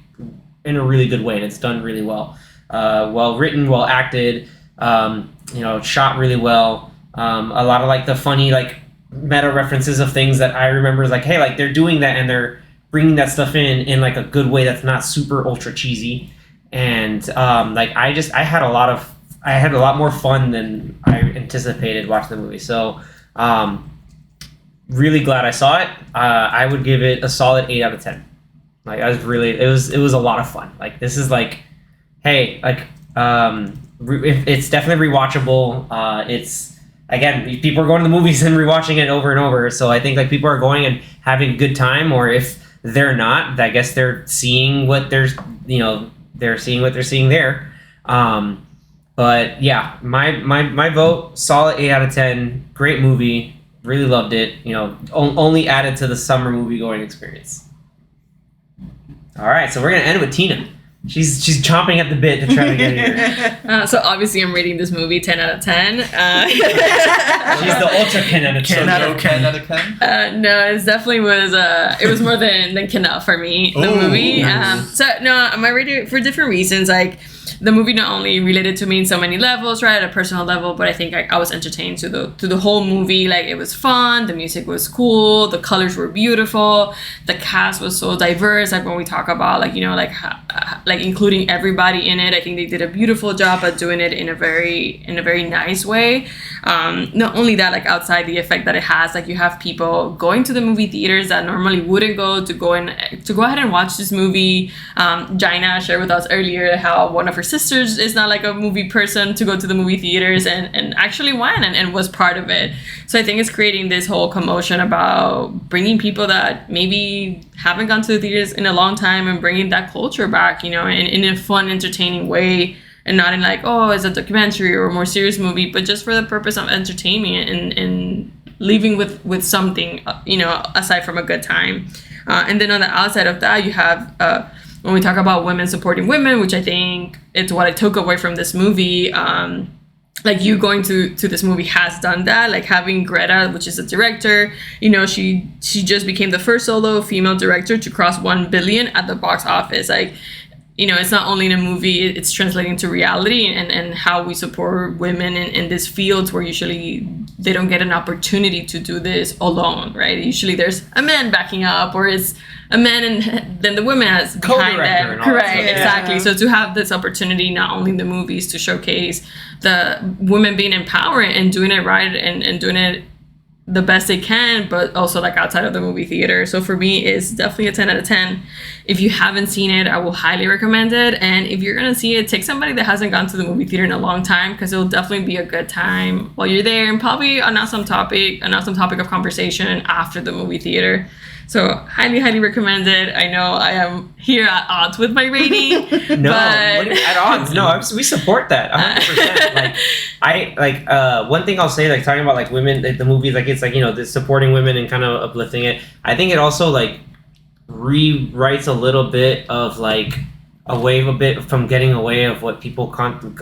good way, and it's done really well. Well written, well acted, shot really well. A lot of like the funny like meta references of things that I remember is like, hey, like they're doing that and they're bringing that stuff in like a good way that's not super ultra cheesy, and like I had a lot more fun than I anticipated watching the movie. So really glad I saw it. I would give it a solid 8 out of 10. Like I was really, it was a lot of fun. Like this is like, hey, like it's definitely rewatchable. It's again, people are going to the movies and rewatching it over and over. So I think like people are going and having a good time, or if they're not, I guess they're seeing what they're seeing what they're seeing there. But yeah, my vote, solid 8 out of 10. Great movie, really loved it. Only added to the summer movie going experience. All right, so we're gonna end with Tina. She's chomping at the bit to try to get here. So obviously I'm rating this movie 10 out of 10. She's the ultra 10 out of 10. 10 out of 10? No, it definitely was. It was more than enough for me. The movie. Nice. So no, I'm rating it for different reasons. Like the movie not only related to me in so many levels, right, at a personal level, but I think I was entertained to the whole movie. Like it was fun, the music was cool, the colors were beautiful, the cast was so diverse. Like when we talk about like including everybody in it, I think they did a beautiful job at doing it in a very nice way. Not only that, like outside the effect that it has, like you have people going to the movie theaters that normally wouldn't go to go ahead and watch this movie. Jaina shared with us earlier how one of her sisters is not like a movie person to go to the movie theaters and actually went and was part of it. So I think it's creating this whole commotion about bringing people that maybe haven't gone to the theaters in a long time and bringing that culture back, in a fun, entertaining way, and not in like, oh, it's a documentary or a more serious movie, but just for the purpose of entertainment and leaving with something, aside from a good time. And then on the outside of that, you have when we talk about women supporting women, which I think it's what I took away from this movie. Like you going to this movie has done that. Like having Greta, which is a director, she just became the first solo female director to cross 1 billion at the box office. Like, it's not only in a movie, it's translating to reality and how we support women in these fields where usually they don't get an opportunity to do this alone, right? Usually there's a man backing up, or it's a man and then the woman has behind them. Correct, exactly. So to have this opportunity, not only in the movies, to showcase the women being empowered and doing it right and doing it the best they can, but also like outside of the movie theater. So for me, it's definitely a 10 out of 10. If you haven't seen it, I will highly recommend it. And if you're gonna see it, take somebody that hasn't gone to the movie theater in a long time, because it'll definitely be a good time while you're there, and probably an awesome topic of conversation after the movie theater. So highly, highly recommend it. I know I am here at odds with my rating. No, but... at odds. No, we support that 100%. One thing I'll say, like talking about like women, like, the movie, like it's like the supporting women and kind of uplifting it. I think it also like rewrites a little bit of like a bit from getting away of what people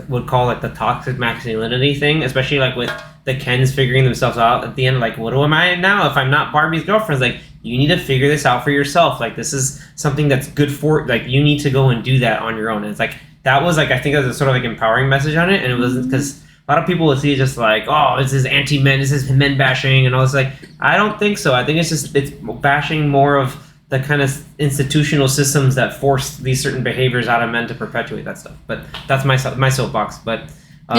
would call like the toxic masculinity thing, especially like with the Kens figuring themselves out at the end. Like, what am I now if I'm not Barbie's girlfriend? It's like, you need to figure this out for yourself. Like, this is something that's good for, like, you need to go and do that on your own. And it's like, that was like, I think that was a sort of like empowering message on it. And it was because a lot of people would see it just like, oh, this is anti-men, this is men bashing. And I was like, I don't think so. I think it's bashing more of the kind of institutional systems that force these certain behaviors out of men to perpetuate that stuff. But that's my soapbox. But For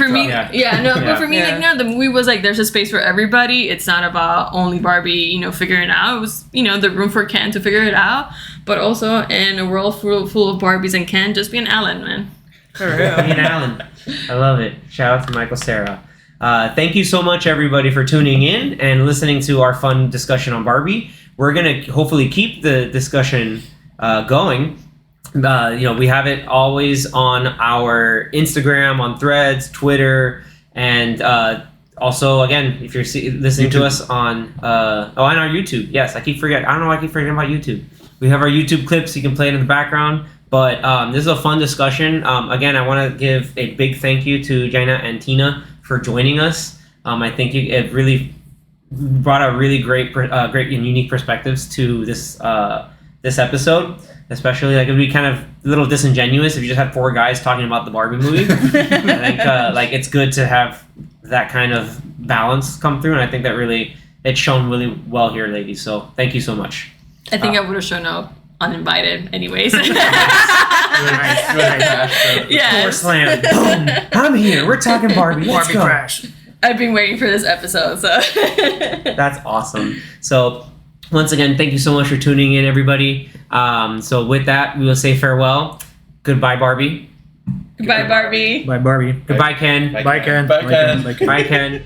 me, but for me, like, no, the movie was like, there's a space for everybody. It's not about only Barbie, figuring it out. It was, the room for Ken to figure it out, but also in a world full of Barbies and Ken, just be an Alan, man. For real. Be an Alan. I love it. Shout out to Michael Cera. Thank you so much, everybody, for tuning in and listening to our fun discussion on Barbie. We're going to hopefully keep the discussion going. We have it always on our Instagram, on Threads, Twitter, and also, again, if you're listening to us on our YouTube. Yes, I don't know why I keep forgetting about YouTube. We have our YouTube clips. You can play it in the background. But this is a fun discussion. Again, I want to give a big thank you to Jaina and Tina for joining us. I think it really brought a really great and unique perspectives to this episode. Especially, like, it would be kind of a little disingenuous if you just had 4 guys talking about the Barbie movie. I think it's good to have that kind of balance come through, and I think that it's shown really well here, ladies. So thank you so much. I think I would have shown up uninvited, anyways. Nice. Door slam. Boom. I'm here. We're talking Barbie. Let's go. Crash. I've been waiting for this episode, so. That's awesome. So, once again, thank you so much for tuning in, everybody. So with that, we will say farewell. Goodbye, Barbie. Goodbye, Barbie. Bye, Barbie. Goodbye, Ken. Bye, Ken. Bye, Ken. Bye, Ken.